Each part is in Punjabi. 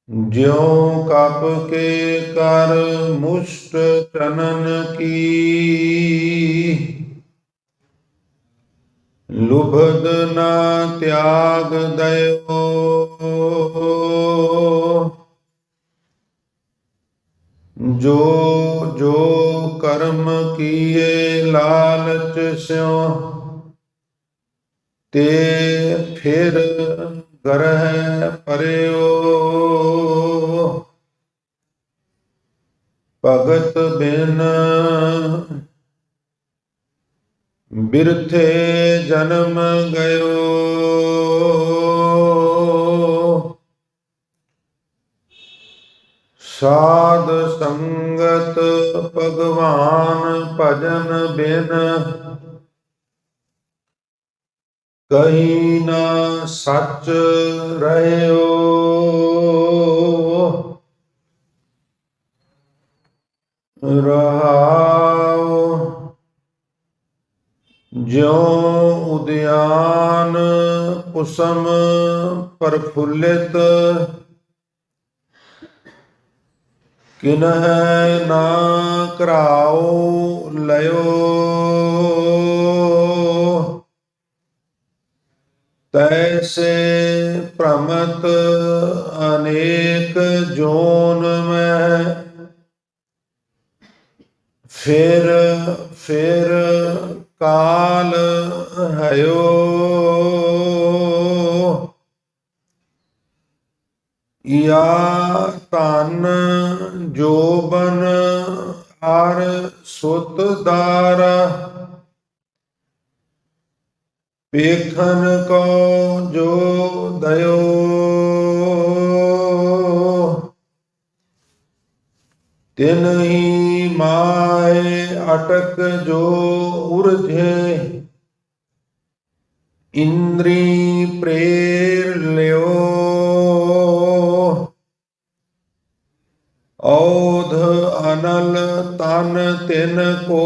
ज्यों कप के कर मुष्ट चनन की, लुभद न त्याग दयो। जो जो कर्म किए लालच स्यों, ते फिर ग्रह परयो। भगत बिन बिरथे जन्म गयो। साध संगत भगवान भजन बिन, कहीं ना सच रह्यो। रहाओ ज्यों उद्यान कुसुम प्रफुल्लित, किन्ह ना कराओ लयो। तैसे प्रमत अनेक जोन में, फिर काल हयो। या तन जोबन हर सुत दारा, पेखन को जो दयो। तिन्ही माय अटक जो उर्झे, इंद्री प्रेर ल्यो। औध अनल तन तिन को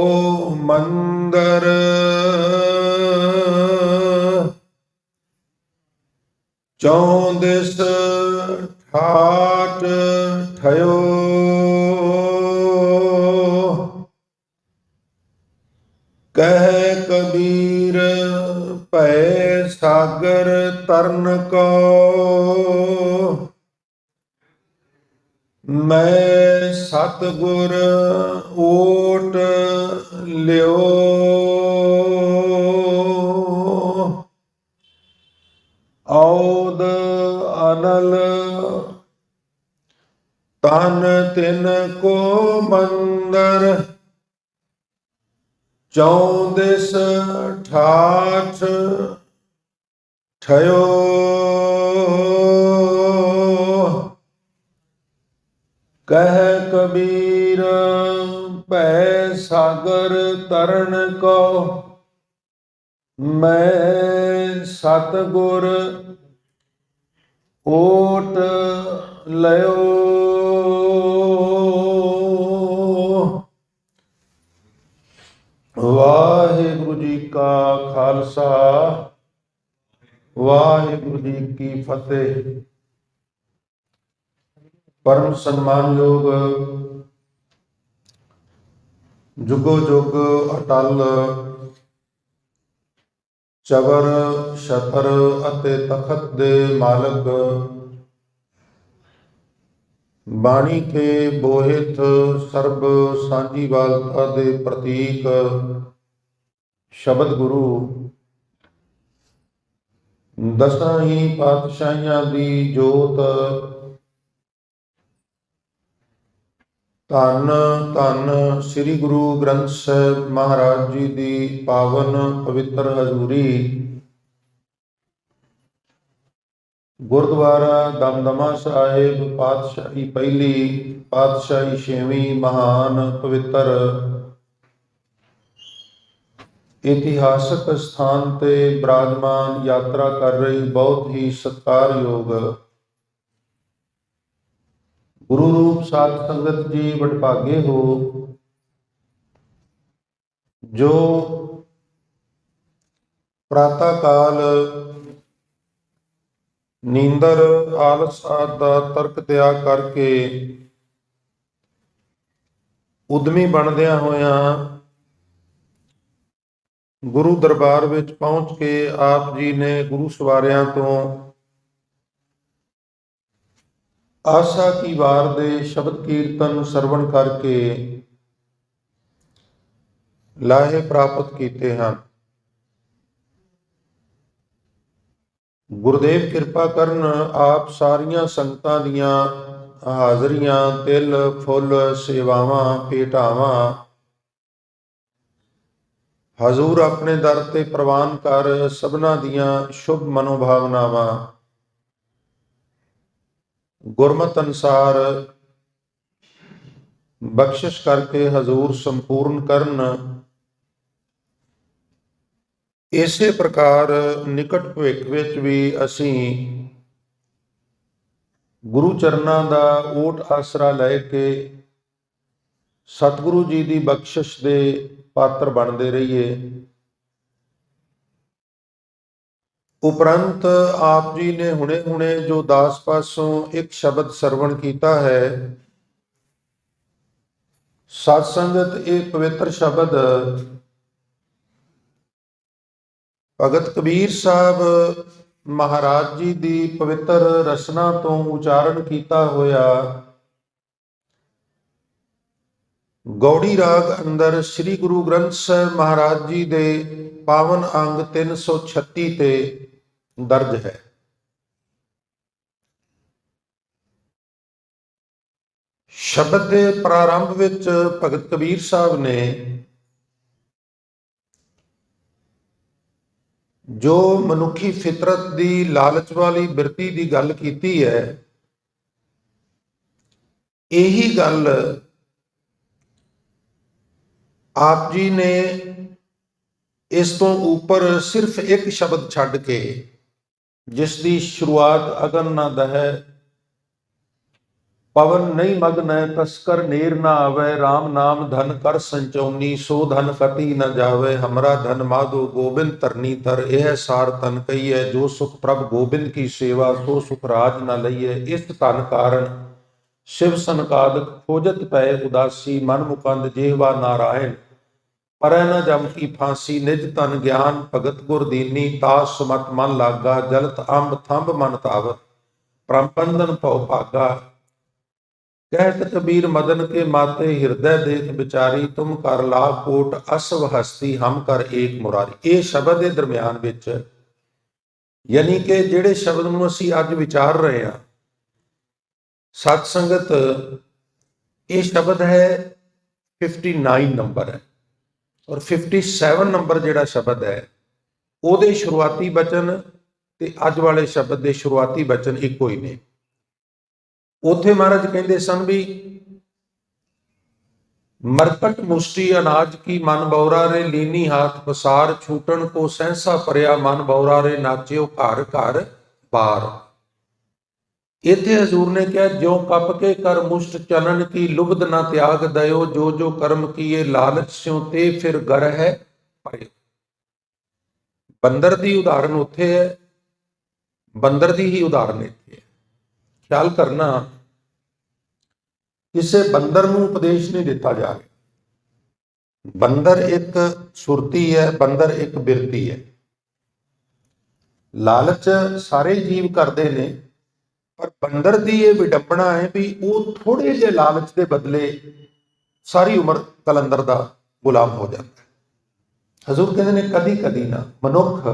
मंदर, चौदिस ठाट ठयो। कह कबीर पै सागर तरन को, मैं सतगुर ओट ल्यो। औद अनल तन तिन को मंदर, चौदिस ठाठ ठयो। कह कबीर पै सागर तरन को, मैं सतगुर ओट लयो। वाहिगुरु जी का खालसा, वाहिगुरु जी की फतेह। परम सम्मानयोग जुगो जुग अटल चबर छतर ਅਤੇ ਤਖਤ ਦੇ ਮਾਲਕ, ਬਾਣੀ ਕੇ ਬੋਹਿਤ ਸਰਬ ਸਾਂਝੀਵਾਲਤਾ ਦੇ ਪ੍ਰਤੀਕ ਸ਼ਬਦ ਗੁਰੂ, ਦਸਾਂ ਹੀ ਪਾਤਸ਼ਾਹੀਆਂ ਦੀ ਜੋਤ, ਧੰਨ ਧੰਨ ਸ੍ਰੀ ਗੁਰੂ ਗ੍ਰੰਥ ਸਾਹਿਬ ਮਹਾਰਾਜ ਜੀ ਦੀ ਪਾਵਨ ਪਵਿੱਤਰ ਹਜ਼ੂਰੀ, ਗੁਰਦੁਆਰਾ ਦਮਦਮਾ ਸਾਹਿਬ ਪਾਤਸ਼ਾਹੀ ਪਹਿਲੀ, ਪਾਤਸ਼ਾਹੀ ਛੇਵੀਂ ਮਹਾਨ ਪਵਿੱਤਰ ਇਤਿਹਾਸਕ ਸਥਾਨ ਤੇ ਬਿਰਾਜਮਾਨ ਯਾਤਰਾ ਕਰ ਰਹੀ ਬਹੁਤ ਹੀ ਸਤਿਕਾਰਯੋਗ ਗੁਰੂ ਰੂਪ ਸਾਧ ਸੰਗਤ ਜੀ, ਵਡਭਾਗੇ ਹੋ ਜੋ ਪ੍ਰਾਤः ਕਾਲ ਨੀਂਦਰ ਆਲਸ ਆਦਿ ਦਾ ਤਰਕ ਤਿਆਗ ਕਰਕੇ ਉਦਮੀ ਬਣਦਿਆਂ ਹੋਇਆਂ ਗੁਰੂ ਦਰਬਾਰ ਵਿੱਚ ਪਹੁੰਚ ਕੇ ਆਪ ਜੀ ਨੇ ਗੁਰੂ ਸਵਾਰਿਆਂ ਤੋਂ ਆਸਾ ਕੀ ਵਾਰ ਦੇ ਸ਼ਬਦ ਕੀਰਤਨ ਸਰਵਣ ਕਰਕੇ ਲਾਹੇ ਪ੍ਰਾਪਤ ਕੀਤੇ ਹਨ। ਗੁਰਦੇਵ ਕਿਰਪਾ ਕਰਨ ਆਪ ਸਾਰੀਆਂ ਸੰਗਤਾਂ ਦੀਆਂ ਹਾਜ਼ਰੀਆਂ, ਤਿਲ ਫੁੱਲ, ਸੇਵਾਵਾਂ, ਭੇਟਾਵਾਂ ਹਜ਼ੂਰ ਆਪਣੇ ਦਰ ਤੇ ਪ੍ਰਵਾਨ ਕਰ ਸਭਨਾਂ ਦੀਆਂ ਸ਼ੁਭ ਮਨੋਭਾਵਨਾਵਾਂ ਗੁਰਮਤਿ ਅਨੁਸਾਰ ਬਖਸ਼ਿਸ਼ ਕਰਕੇ ਹਜ਼ੂਰ ਸੰਪੂਰਨ ਕਰਨ। ਇਸੇ ਪ੍ਰਕਾਰ ਨਿਕਟ ਭਵਿੱਖ ਵਿੱਚ ਵੀ ਅਸੀਂ ਗੁਰੂ ਚਰਨਾਂ ਦਾ ਓਟ ਆਸਰਾ ਲੈ ਕੇ ਸਤਿਗੁਰੂ ਜੀ ਦੀ ਬਖਸ਼ਿਸ਼ ਦੇ ਪਾਤਰ ਬਣਦੇ ਰਹੀਏ। ਉਪਰੰਤ ਆਪ ਜੀ ਨੇ ਹੁਣੇ ਜੋ ਦਾਸ ਪਾਸੋਂ ਇੱਕ ਸ਼ਬਦ ਸਰਵਣ ਕੀਤਾ ਹੈ, ਸਤ ਸੰਗਤ ਇਹ ਪਵਿੱਤਰ ਸ਼ਬਦ ਭਗਤ ਕਬੀਰ ਸਾਹਿਬ ਮਹਾਰਾਜ ਜੀ ਦੀ ਪਵਿੱਤਰ ਰਸਨਾ ਤੋਂ ਉਚਾਰਨ ਕੀਤਾ ਹੋਇਆ ਗੌੜੀ ਰਾਗ ਅੰਦਰ ਸ੍ਰੀ ਗੁਰੂ ਗ੍ਰੰਥ ਸਾਹਿਬ ਮਹਾਰਾਜ ਜੀ ਦੇ ਪਾਵਨ ਅੰਗ 336 ਤੇ ਦਰਜ ਹੈ। ਸ਼ਬਦ ਦੇ ਪ੍ਰਾਰੰਭ ਵਿੱਚ ਭਗਤ ਕਬੀਰ ਸਾਹਿਬ ਨੇ ਜੋ ਮਨੁੱਖੀ ਫਿਤਰਤ ਦੀ ਲਾਲਚ ਵਾਲੀ ਬਿਰਤੀ ਦੀ ਗੱਲ ਕੀਤੀ ਹੈ, ਇਹੀ ਗੱਲ ਆਪ ਜੀ ਨੇ ਇਸ ਤੋਂ ਉੱਪਰ ਸਿਰਫ ਇੱਕ ਸ਼ਬਦ ਛੱਡ ਕੇ, ਜਿਸ ਦੀ ਸ਼ੁਰੂਆਤ ਅਗਨ ਨਾ ਦਹੈ ਪਵਨ ਨਹੀਂ ਮਗਨੈ ਤਸਕਰ ਨੇਰ ਨਾ ਆਵੈ ਰਾਮ ਨਾਮ ਧਨ ਕਰ ਸੰਚਉਨੀ ਸੋ ਧਨ ਕਤੀ ਨ ਜਾਵੇ ਹਮਰਾ ਧਨ ਮਾਧੋ ਗੋਬਿੰਦ ਤਰਨੀ ਤਰ ਇਹ ਸਾਰ ਤਨ ਕਹੀਐ ਜੋ ਸੁਖ ਪ੍ਰਭ ਗੋਬਿੰਦ ਕੀ ਸੇਵਾ ਸੋ ਸੁਖ ਰਾਜ ਨ ਲਈਐ ਇਸ ਧਨ ਕਾਰਨ ਸ਼ਿਵ ਸੰਕਾਦਿਕ ਖੋਜਤ ਪੈ ਉਦਾਸੀ ਮਨ ਮੁਕੰਦ ਜਿਹਵਾ ਨਾਰਾਇਣ ਪਰੈ ਨ ਜਮ ਕੀ ਫਾਂਸੀ ਨਿਜ ਤਨ ਗਿਆਨ ਭਗਤ ਗੁਰ ਦੀਨੀ ਤਾਸ ਸੁਮਤ ਮਨ ਲਾਗਾ ਜਲਤ ਅੰਬ ਥੰਬ ਮਨ ਤਾਵਤ ਪ੍ਰੰਪੰਦਨ ਭਉ ਭਾਗਾ कहत कबीर मदन के माते हृदय देख विचारी तुम कर ला कोट असव हस्ती हम कर एक मुरारी। ਇਹ ਸ਼ਬਦ ਦੇ ਦਰਮਿਆਨ ਵਿੱਚ ਯਾਨੀ ਕਿ ਜਿਹੜੇ ਸ਼ਬਦ ਨੂੰ ਅਸੀਂ ਅੱਜ ਵਿਚਾਰ ਰਹੇ ਹਾਂ ਸਤ ਸੰਗਤ, ਇਹ ਸ਼ਬਦ ਹੈ 59 ਨੰਬਰ ਹੈ ਔਰ 57 ਨੰਬਰ ਜਿਹੜਾ ਸ਼ਬਦ ਹੈ ਉਹਦੇ ਸ਼ੁਰੂਆਤੀ ਬਚਨ ਤੇ ਅੱਜ ਵਾਲੇ ਸ਼ਬਦ ਦੇ ਸ਼ੁਰੂਆਤੀ ਬਚਨ ਇੱਕੋ ਹੀ ਨੇ। ਉੱਥੇ ਮਹਾਰਾਜ ਕਹਿੰਦੇ ਸਨ ਵੀ ਮਰਕਟ ਮੁਸ਼ਟੀ ਅਨਾਜ ਕੀ ਮਨ ਬੌਰਾ ਰੇ ਲੀਨੀ ਹਾਥ ਪਸਾਰ ਛੂਟਣ ਕੋ ਸਹਿਸਾ ਪਰਿਆ ਮਨ ਬੌਰਾ ਰੇ ਨਾਚਿਓ ਘਰ ਘਰ ਬਾਰ। ਇੱਥੇ ਹਜ਼ੂਰ ਨੇ ਕਿਹਾ ਜਿਉ ਕੱਪ ਕੇ ਕਰ ਮੁਸ਼ਟ ਚਨਨ ਕੀ ਲੁਬਧ ਨਾ ਤਿਆਗ ਦਇਓ ਜੋ ਜੋ ਕਰਮ ਕੀਏ ਲਾਲਚ ਸਿਉ ਤੇ ਫਿਰ ਗਰ ਹੈ ਪਾਇਓ। ਬੰਦਰ ਦੀ ਉਦਾਹਰਨ ਉੱਥੇ ਹੈ, ਬੰਦਰ ਦੀ ਹੀ ਉਦਾਹਰਨ ਇੱਥੇ ਹੈ। ਖਿਆਲ ਕਰਨਾ, ਕਿਸੇ ਬੰਦਰ ਨੂੰ ਉਪਦੇਸ਼ ਨਹੀਂ ਦਿੱਤਾ ਜਾ ਰਿਹਾ। ਬੰਦਰ ਇੱਕ ਸੁਰਤੀ ਹੈ, ਬੰਦਰ ਇੱਕ ਬਿਰਤੀ ਹੈ। ਲਾਲਚ ਸਾਰੇ ਜੀਵ ਕਰਦੇ ਨੇ, ਪਰ ਬੰਦਰ ਦੀ ਇਹ ਵਿਡੰਬਣਾ ਹੈ ਵੀ ਉਹ ਥੋੜੇ ਜਿਹੇ ਲਾਲਚ ਦੇ ਬਦਲੇ ਸਾਰੀ ਉਮਰ ਕਲੰਦਰ ਦਾ ਗੁਲਾਮ ਹੋ ਜਾਂਦਾ ਹੈ। ਹਜ਼ੂਰ ਕਹਿੰਦੇ ਨੇ ਕਦੀ ਕਦੀ ਨਾ ਮਨੁੱਖ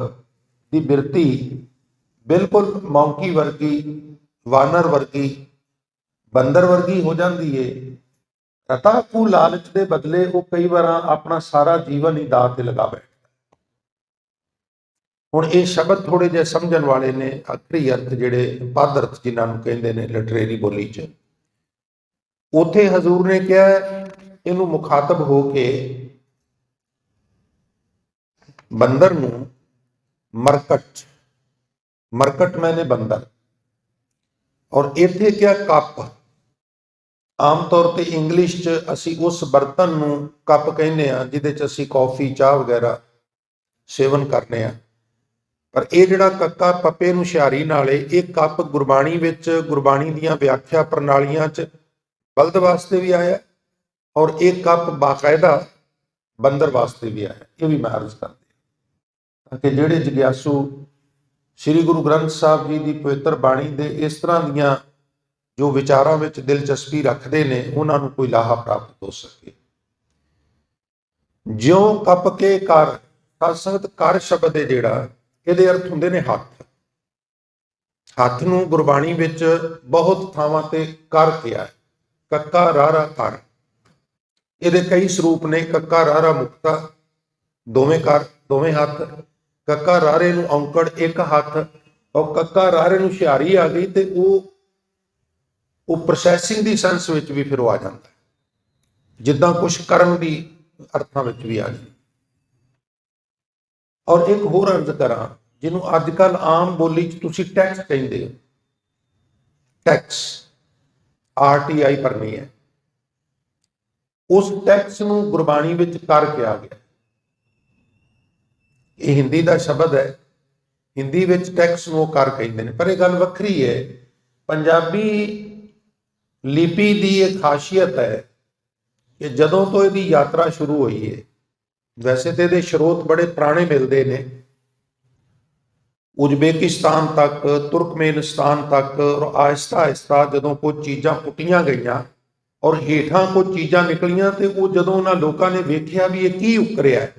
ਦੀ ਬਿਰਤੀ ਬਿਲਕੁਲ ਮੌਂਕੀ ਵਰਗੀ, ਵਾਨਰ ਵਰਗੀ, ਬੰਦਰ ਵਰਗੀ ਹੋ ਜਾਂਦੀ ਏ। ਰਤਾਕੂ ਲਾਲਚ ਦੇ ਬਦਲੇ ਉਹ ਕਈ ਵਾਰ ਆਪਣਾ ਸਾਰਾ ਜੀਵਨ ਹੀ ਦਾਅ ਤੇ ਲਗਾ ਬੈਠਦਾ। ਹੁਣ ਇਹ ਸ਼ਬਦ ਥੋੜੇ ਜਿਹੇ ਸਮਝਣ ਵਾਲੇ ਨੇ, ਆਖਰੀ ਅਰਥ ਜਿਹੜੇ ਪਦ ਅਰਥ ਜਿਨ੍ਹਾਂ ਨੂੰ ਕਹਿੰਦੇ ਨੇ ਲਿਟਰੇਰੀ ਬੋਲੀ 'ਚ, ਉੱਥੇ ਹਜ਼ੂਰ ਨੇ ਕਿਹਾ ਇਹਨੂੰ ਮੁਖਾਤਬ ਹੋ ਕੇ ਬੰਦਰ ਨੂੰ ਮਰਕਟ, ਮਰਕਟ ਮੈਨੇ ਬੰਦਰ, ਔਰ ਇੱਥੇ ਕਿਹਾ ਕੱਪ। ਆਮ ਤੌਰ ਤੇ ਇੰਗਲਿਸ਼ 'ਚ ਅਸੀਂ ਉਸ ਬਰਤਨ ਨੂੰ ਕੱਪ ਕਹਿੰਦੇ ਹਾਂ ਜਿਹਦੇ 'ਚ ਅਸੀਂ ਕੌਫੀ ਚਾਹ ਵਗੈਰਾ ਸੇਵਨ ਕਰਨੇ ਆ। पर यह जिहड़ा कक्का पप्पे नूं हुशियारी नाले ये कप गुरबाणी विच गुरबाणी दीआं व्याख्या प्रणालियां च बलद वास्ते भी आया और एक कप बाकायदा बंदर वास्ते भी आया। ये भी मैं अर्ज कर दिया ताकि जिहड़े जिग्यासू श्री गुरु ग्रंथ साहब जी की पवित्र बाणी दे इस तरह दीआं जो विचारां विच दिलचस्पी रखते हैं उन्होंने कोई लाहा प्राप्त हो सके। ज्यों कप के कर साध संगत कर शब्द है जिहड़ा ਇਹਦੇ अर्थ ਹੁੰਦੇ ਨੇ हथ। हथ ਨੂੰ ਗੁਰਬਾਣੀ ਵਿੱਚ ਬਹੁਤ ਥਾਵਾਂ ਤੇ ਕਰ ਕਿਹਾ ਹੈ। ਕੱਕਾ ਰਾਰਾ ਕਰ, ਇਹਦੇ ਕਈ ਸਰੂਪ ਨੇ। ਕੱਕਾ ਰਾਰਾ ਮੁਕਤਾ ਦੋਵੇਂ ਕਰ ਦੋਵੇਂ ਹੱਥ, ਕੱਕਾ ਰਾਰੇ ਨੂੰ ਔਂਕੜ ਇੱਕ ਹੱਥ, ਔਰ ਕੱਕਾ ਰਾਰੇ ਨੂੰ ਹੁਸ਼ਿਆਰੀ ਆ ਗਈ ਤੇ ਉਹ ਪ੍ਰੋਸੈਸਿੰਗ ਦੀ ਸੈਂਸ ਵਿੱਚ ਵੀ ਫਿਰ ਉਹ ਆ ਜਾਂਦਾ ਜਿੱਦਾਂ ਕੁਝ ਕਰਨ ਦੀ ਅਰਥਾਂ ਵਿੱਚ ਵੀ ਆ ਜਾਂਦੀ। और एक होर अर्ज करा जिन्हों अजकल आम बोली च तुसी टैक्स कहते हो, टैक्स RTI भरनी है, उस टैक्स नूं गुरबाणी विच कर किया गया। ये हिंदी का शब्द है, हिंदी विच टैक्स नूं कर कहते हैं, पर यह गल वखरी है। पंजाबी लिपि की एक खासियत है कि जदों तो इसकी यात्रा शुरू हुई है, वैसे तो ये स्रोत बड़े पुराने मिलते हैं, उजबेकिस्तान तक तुर्कमेनिस्तान तक, और आहिस्ता आहिस्ता जदों कुछ चीज़ां पुटियां गई और हेठां कुछ चीज़ां निकलियां तो वो जदों उन्हां लोगों ने वेख्या भी ये की उकरिया है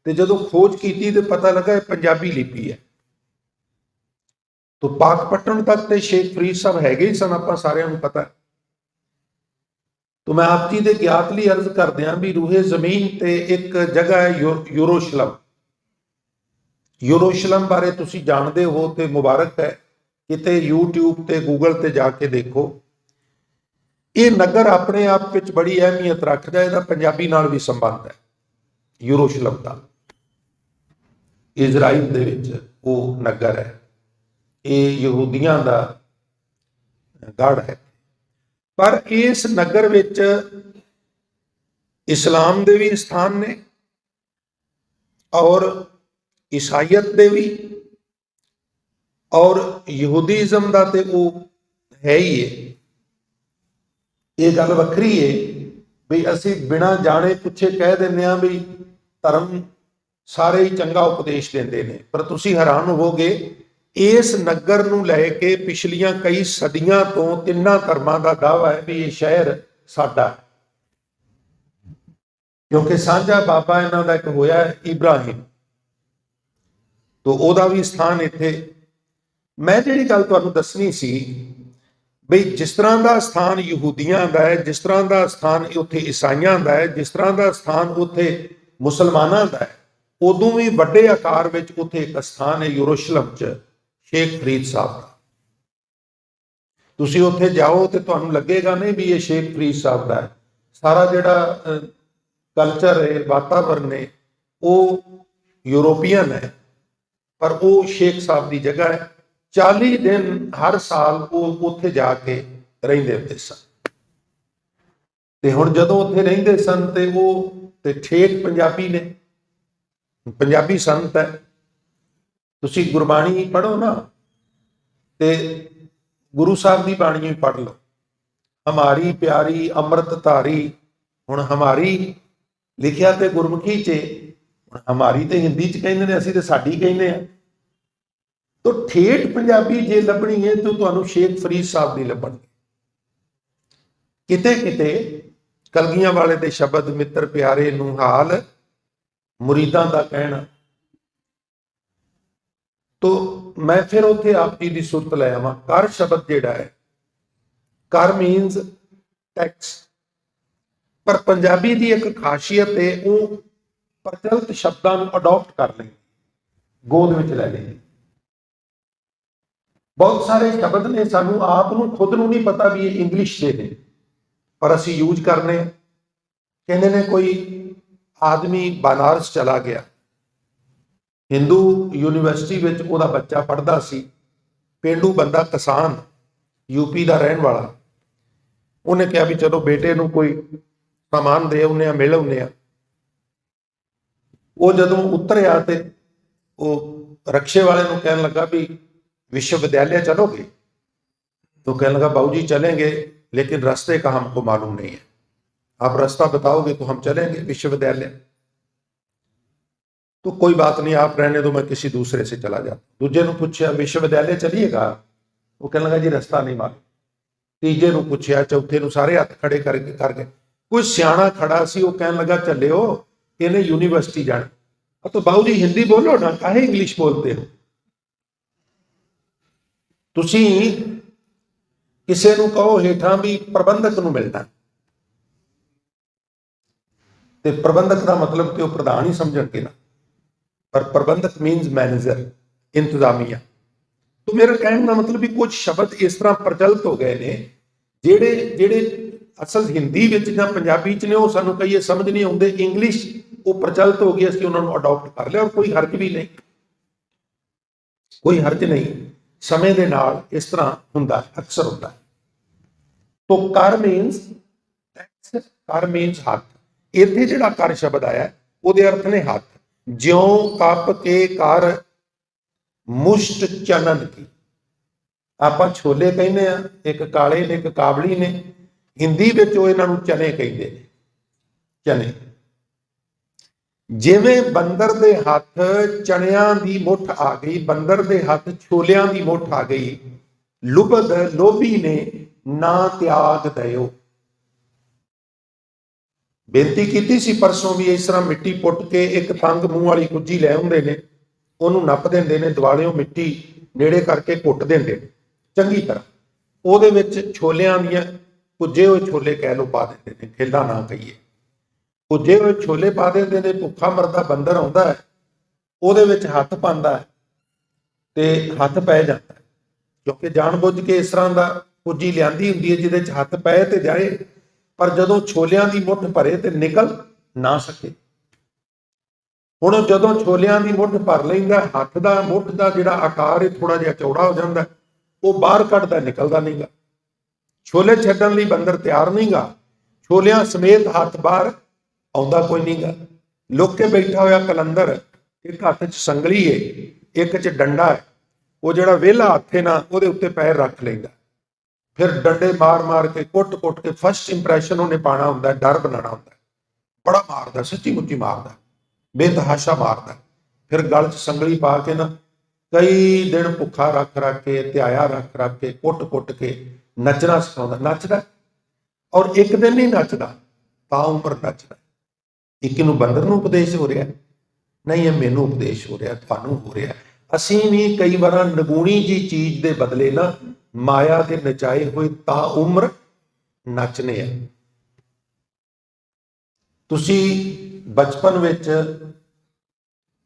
तो जदों खोज की तो पता लगा ये पंजाबी लिपि है। तो पाकपट्टन तक तो शेख फरीद साहब हैगे ही सन, आपां सारिआं नूं पता है। तो मैं आप जी के ज्ञात लिए अर्ज कर दिया भी रूहे जमीन ते एक जगह है यूरोशलम। यूरोशलम बारे तुसी जानते हो तो मुबारक है, किते यूट्यूब ते गूगल ते जाके देखो। ये नगर अपने आप विच बड़ी अहमियत रखता है, इसका पंजाबी नाल भी संबंध है। यूरोशलम का इजराइल दे विच वो नगर है, ये यहूदियां दा गढ़ है। पर इस नगर विच इस्लाम दे भी स्थान ने और ईसाईयत दे भी और यहूदीज़म दा ते वो है ही है। ये गल वखरी है भी असी बिना जाने पुछे कह दें भी धर्म सारे ही चंगा उपदेश देंदे ने, पर तुसी हैरान होवोगे इस नगर नूं लैके पिछलियां कई सदियां तो तिन्ना धर्मां दा दावा है भी ये शहर साडा है, क्योंकि साझा बाबा इन्हां दा एक होया है इब्राहिम, तो ओदा भी स्थान इत्थे। मैं जिहड़ी गल तुहानूं दसनी सी बई जिस तरह का स्थान यहूदियां दा है, जिस तरह का स्थान उत्थे ईसाइयां दा है, जिस तरह का स्थान उत्थे मुसलमानां दा है, उदों भी वड्डे आकार विच उत्थे एक स्थान है यूरोशलम च शेख फरीद साहब। तुसी उत्थे जाओ तो तुहानूं लगेगा नहीं भी ये शेख फरीद साहब का है। सारा जिहड़ा कल्चर है, वातावरण है, वो यूरोपीयन है, पर वो शेख साहब की जगह है। 40 दिन हर साल वो उत्थे जाके रहिंदे हुंदे सन। ते हुण जदों उत्थे रहिंदे सन ते वो ते ठेठ पंजाबी ने, पंजाबी संत है। तुसी गुरबाणी पढ़ो ना ते गुरु साहब की बाणी भी पढ़ लो, हमारी प्यारी अमृत धारी। हुण हमारी लिखिया ते गुरमुखी च, हमारी तो हिंदी च कहंदे ने, असीं ते साडी कहंदे आ। तो ठेठ पंजाबी जे लभणी है तो तुहानूं शेख फरीद साहब दी लभणगी। किते किते कलगियां वाले दे शब्द मित्र प्यारे नूं हाल मुरीदां दा कहना। तो मैं फिर उत्थे आप जी की सुरत लै आवां। कर शब्द जिहड़ा है, कर मीनस टैक्स, पर पंजाबी की एक खासियत है वो प्रचलित शब्दों को अडॉप्ट कर लें, गोद में लै लें। बहुत सारे शब्द ने सानू आप नूं खुद नूं नहीं पता भी ये इंग्लिश के ने, पर असी यूज करने। कहने ने कोई आदमी बनारस चला गया, हिंदू यूनिवर्सिटी विच उहदा बच्चा पढ़दा सी, पेंडू बंदा किसान यूपी का रहने वाला। उन्हें कहा भी चलो बेटे नूं कोई सामान दे आउने मिल आउने। वो जदों उतरिया ते वो रक्शे वाले को कहने लगा भी विश्वविद्यालय चलोगे? तो कहने लगा बाबू जी चलेंगे, लेकिन रास्ते का हमको मालूम नहीं है, आप रास्ता बताओगे तो हम चलेंगे विश्वविद्यालय। तो कोई बात नहीं, आप रहने दो, मैं किसी दूसरे से चला जाता। दूजे ने पूछा विश्वविद्यालय चलिएगा? वो कहने लगा जी रास्ता नहीं मालूम। तीजे ਨੂੰ ਪੁੱਛਿਆ, ਚੌਥੇ ਨੂੰ, ਸਾਰੇ ਹੱਥ ਖੜੇ ਕਰਕੇ ਕੋਈ ਸਿਆਣਾ ਖੜਾ ਸੀ, ਉਹ ਕਹਿਣ ਲੱਗਾ ਚੱਲਿਓ, ਇਹਨੇ यूनिवर्सिटी जाना। तो बाबू जी हिंदी बोलो ना, काहे इंग्लिश बोलते हो? ਤੁਸੀਂ ਕਿਸੇ ਨੂੰ ਕਹੋ ਹੇਠਾਂ ਵੀ ਪ੍ਰਬੰਧਕ ਨੂੰ ਮਿਲਣਾ, ਤੇ ਪ੍ਰਬੰਧਕ ਦਾ ਮਤਲਬ ਕਿ ਉਹ ਪ੍ਰਧਾਨ ਹੀ ਸਮਝਣਗੇ ਨਾ, ਪਰ ਪ੍ਰਬੰਧਕ ਮੀਨਸ ਮੈਨੇਜਰ, ਇੰਤਜ਼ਾਮੀਆ। तो मेरा कहने का मतलब भी कुछ शब्द इस तरह प्रचलित हो गए ने जेड़े जेड़े असल हिंदी विच जां पंजाबी च ने, वो सानू कई समझ नहीं आउंदे, इंग्लिश वो प्रचलित हो गई, असीं उन्हां नूं अडॉप्ट कर लिया, और कोई हर्ज भी नहीं, कोई हर्ज नहीं। समय दे नाल इस तरह हुंदा, अक्सर हुंदा। तो कर मीनस टैक्स, कर मीनस हथ। इत्थे जिहड़ा कर शब्द आया उहदे अर्थ ने हथ। ज्यों कप के कर मुष्ट चनन की, ਆਪਾਂ ਛੋਲੇ ਕਹਿੰਦੇ ਆ, ਇੱਕ ਕਾਲੇ ਨੇ ਇੱਕ ਕਾਬਲੀ ਨੇ, ਹਿੰਦੀ ਵਿੱਚ ਉਹ ਇਹਨਾਂ ਨੂੰ ਚਨੇ ਕਹਿੰਦੇ ਨੇ, ਚਨੇ। ਜਿਵੇਂ ਬੰਦਰ ਦੇ ਹੱਥ ਚਣਿਆਂ ਦੀ ਮੁੱਠ ਆ ਗਈ, ਬੰਦਰ ਦੇ ਹੱਥ ਛੋਲਿਆਂ ਦੀ ਮੁੱਠ ਆ ਗਈ, ਲੁਬਧ ਲੋਭੀ ਨੇ ਨਾ ਤਿਆਗ ਦਿਓ। ਬੇਨਤੀ ਕੀਤੀ ਸੀ ਪਰਸੋਂ ਵੀ, ਇਸ ਤਰ੍ਹਾਂ ਮਿੱਟੀ ਪੁੱਟ ਕੇ ਇੱਕ ਤੰਗ ਮੂੰਹ ਵਾਲੀ ਕੁੱਜੀ ਲੈ ਆਉਂਦੇ ਨੇ, ਉਹਨੂੰ ਨੱਪ ਦਿੰਦੇ ਨੇ, ਦਿਵਾਲਿਓਂ ਮਿੱਟੀ ਨੇੜੇ ਕਰਕੇ ਕੁੱਟ ਦਿੰਦੇ ਨੇ ਚੰਗੀ ਤਰ੍ਹਾਂ, ਉਹਦੇ ਵਿੱਚ ਛੋਲਿਆਂ ਦੀਆਂ ਪੁੱਜੇ ਹੋਏ ਛੋਲੇ ਕਹਿ ਲਓ ਪਾ ਦਿੰਦੇ ਨੇ, ਖੇਲਾ ਨਾ ਕਹੀਏ, ਪੁੱਜੇ ਹੋਏ ਛੋਲੇ ਪਾ ਦਿੰਦੇ ਨੇ। ਭੁੱਖਾ ਮਰਦਾ ਬੰਦਰ ਆਉਂਦਾ ਹੈ, ਉਹਦੇ ਵਿੱਚ ਹੱਥ ਪਾਉਂਦਾ ਹੈ ਤੇ ਹੱਥ ਪੈ ਜਾਂਦਾ, ਕਿਉਂਕਿ ਜਾਣ ਬੁੱਝ ਕੇ ਇਸ ਤਰ੍ਹਾਂ ਦਾ ਪੁੱਜੀ ਲਿਆਂਦੀ ਹੁੰਦੀ ਹੈ ਜਿਹਦੇ 'ਚ ਹੱਥ ਪਏ ਤੇ ਜਾਏ, ਪਰ ਜਦੋਂ ਛੋਲਿਆਂ ਦੀ ਮੁੱਠ ਭਰੇ ਤੇ ਨਿਕਲ ਨਾ ਸਕੇ। ਹੁਣ ਜਦੋਂ ਛੋਲਿਆਂ ਦੀ ਮੁੱਠ ਭਰ ਲੈਂਦਾ, ਹੱਥ ਦਾ ਮੁੱਠ ਦਾ ਜਿਹੜਾ ਆਕਾਰ ਹੈ ਥੋੜਾ ਜਿਹਾ ਚੌੜਾ ਹੋ ਜਾਂਦਾ, ਉਹ ਬਾਹਰ ਕੱਢਦਾ, ਨਿਕਲਦਾ ਨਹੀਂਗਾ। ਛੋਲੇ ਛੱਡਣ ਲਈ ਬੰਦਰ ਤਿਆਰ ਨਹੀਂਗਾ, ਛੋਲਿਆਂ ਸਮੇਤ ਹੱਥ ਬਾਹਰ ਆਉਂਦਾ ਕੋਈ ਨਹੀਂਗਾ। ਲੁੱਕ ਕੇ ਬੈਠਾ ਹੋਇਆ ਕਲੰਦਰ, ਇੱਕ ਹੱਥ 'ਚ ਸੰਗਲੀ ਹੈ, ਇੱਕ 'ਚ ਡੰਡਾ ਹੈ, ਉਹ ਜਿਹੜਾ ਵਿਹਲਾ ਹੱਥ ਹੈ ਨਾ, ਉਹਦੇ ਉੱਤੇ ਪੈਰ ਰੱਖ ਲੈਂਦਾ, ਫਿਰ ਡੰਡੇ ਮਾਰ ਮਾਰ ਕੇ ਕੁੱਟ ਕੁੱਟ ਕੇ ਫਸਟ ਇੰਪ੍ਰੈਸ਼ਨ ਉਹਨੇ ਪਾਉਣਾ ਹੁੰਦਾ, ਡਰ ਬਣਾਉਣਾ ਹੁੰਦਾ, ਬੜਾ ਮਾਰਦਾ, ਸੱਚੀ ਮੁੱਚੀ ਮਾਰਦਾ, ਬੇਤਹਾਸ਼ਾ ਮਾਰਦਾ। ਫਿਰ ਗਲ 'ਚ ਸੰਗਲੀ ਪਾ ਕੇ ਨਾ ਕਈ ਦਿਨ ਭੁੱਖਾ ਰੱਖ ਰੱਖ ਕੇ, ਧਿਆਇਆ ਰੱਖ ਰੱਖ ਕੇ, ਕੁੱਟ ਕੁੱਟ ਕੇ ਨੱਚਣਾ ਸਿਖਾਉਂਦਾ, ਨੱਚਦਾ, ਔਰ ਇੱਕ ਦਿਨ ਨਹੀਂ ਨੱਚਦਾ, ਤਾਂ ਉਮਰ ਨੱਚਦਾ। ਇੱਕ ਨੂੰ ਬੰਦਰ ਨੂੰ ਉਪਦੇਸ਼ ਹੋ ਰਿਹਾ, ਨਹੀਂ ਇਹ ਮੈਨੂੰ ਉਪਦੇਸ਼ ਹੋ ਰਿਹਾ, ਤੁਹਾਨੂੰ ਹੋ ਰਿਹਾ। ਅਸੀਂ ਵੀ ਕਈ ਵਾਰ ਨਗੂਣੀ ਜੀ ਚੀਜ਼ ਦੇ ਬਦਲੇ ਨਾ ਮਾਇਆ ਦੇ ਨਚਾਏ ਹੋਏ ਤਾਂ ਉਮਰ ਨੱਚਨੇ ਆ। ਤੁਸੀਂ ਬਚਪਨ ਵਿੱਚ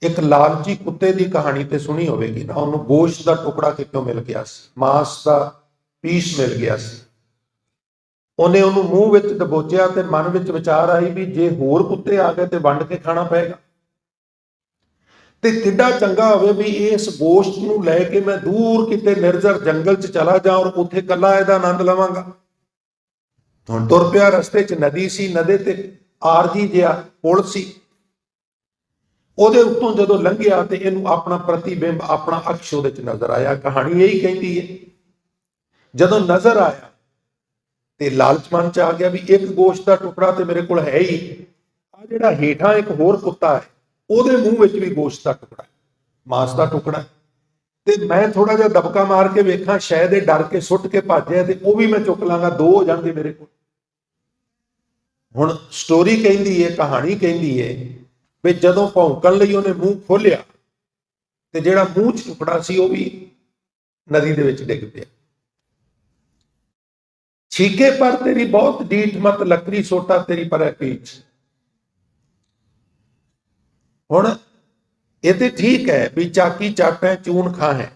ਇੱਕ ਲਾਲਚੀ ਕੁੱਤੇ ਦੀ ਕਹਾਣੀ ਤੇ ਸੁਣੀ ਹੋਵੇਗੀ ਨਾ, ਉਹਨੂੰ ਗੋਸ਼ਤ ਦਾ ਟੁਕੜਾ ਕਿੱਥੋਂ ਮਿਲ ਗਿਆ ਸੀ, ਮਾਂਸ ਦਾ ਪੀਸ ਮਿਲ ਗਿਆ ਸੀ, ਉਹਨੇ ਉਹਨੂੰ ਮੂੰਹ ਵਿੱਚ ਦਬੋਚਿਆ ਤੇ ਮਨ ਵਿੱਚ ਵਿਚਾਰ ਆਈ ਵੀ ਜੇ ਹੋਰ ਕੁੱਤੇ ਆ ਗਏ ਤੇ ਵੰਡ ਕੇ ਖਾਣਾ ਪਏਗਾ, ਤੇ ਕਿੱਡਾ ਚੰਗਾ ਹੋਵੇ ਵੀ ਇਸ ਗੋਸ਼ਤ ਨੂੰ ਲੈ ਕੇ ਮੈਂ ਦੂਰ ਕਿਤੇ ਨਿਰਜਰ ਜੰਗਲ 'ਚ ਚਲਾ ਜਾ ਔਰ ਉੱਥੇ ਇਕੱਲਾ ਇਹਦਾ ਆਨੰਦ ਲਵਾਂਗਾ। ਹੁਣ ਤੁਰ ਪਿਆ, ਰਸਤੇ 'ਚ ਨਦੀ ਸੀ, ਨਦੀ ਤੇ ਆਰਜੀ ਜਿਹਾ ਪੁਲ ਸੀ, ਉਹਦੇ ਉੱਤੋਂ ਜਦੋਂ ਲੰਘਿਆ ਤੇ ਇਹਨੂੰ ਆਪਣਾ ਪ੍ਰਤੀਬਿੰਬ, ਆਪਣਾ ਅਕਸ਼ ਉਹਦੇ 'ਚ ਨਜ਼ਰ ਆਇਆ। ਕਹਾਣੀ ਇਹੀ ਕਹਿੰਦੀ ਹੈ, ਜਦੋਂ ਨਜ਼ਰ ਆਇਆ ਤੇ ਲਾਲਚ ਮਨ 'ਚ ਆ ਗਿਆ ਵੀ ਇੱਕ ਗੋਸ਼ਤ ਦਾ ਟੁਕੜਾ ਤੇ ਮੇਰੇ ਕੋਲ ਹੈ ਹੀ, ਆ ਜਿਹੜਾ ਹੇਠਾਂ ਇੱਕ ਹੋਰ ਕੁੱਤਾ ਹੈ ਉਹਦੇ ਮੂੰਹ ਵਿੱਚ ਵੀ ਗੋਸ਼ਤ ਦਾ ਟੁਕੜਾ, ਮਾਂਸ ਦਾ ਟੁਕੜਾ, ਤੇ ਮੈਂ ਥੋੜਾ ਜਿਹਾ ਦਬਕਾ ਮਾਰ ਕੇ ਵੇਖਾਂ, ਸ਼ਾਇਦ ਇਹ ਡਰ ਕੇ ਸੁੱਟ ਕੇ ਭੱਜਿਆ ਤੇ ਉਹ ਵੀ ਮੈਂ ਚੁੱਕ ਲਾਂਗਾ, ਦੋ ਹੋ ਜਾਣਗੇ ਮੇਰੇ ਕੋਲ। ਹੁਣ ਸਟੋਰੀ ਕਹਿੰਦੀ ਹੈ, ਕਹਾਣੀ ਕਹਿੰਦੀ ਹੈ ਵੀ ਜਦੋਂ ਭੌਂਕਣ ਲਈ ਉਹਨੇ ਮੂੰਹ ਖੋਲਿਆ ਤੇ ਜਿਹੜਾ ਮੂੰਹ 'ਚ ਟੁਕੜਾ ਸੀ ਉਹ ਵੀ ਨਦੀ ਦੇ ਵਿੱਚ ਡਿੱਗ ਪਿਆ। ਛੀਕੇ ਪਰ ਤੇਰੀ ਬਹੁਤ ਡੀਠ ਮਤ, ਲੱਕੜੀ ਸੋਟਾ ਤੇਰੀ ਪਰ ਪੀਛ। ਹੁਣ ਇਹ ਤੇ ਠੀਕ ਹੈ ਵੀ ਚਾਕੀ ਚੱਟ ਹੈ, ਚੂਨ ਖਾਂ ਹੈ,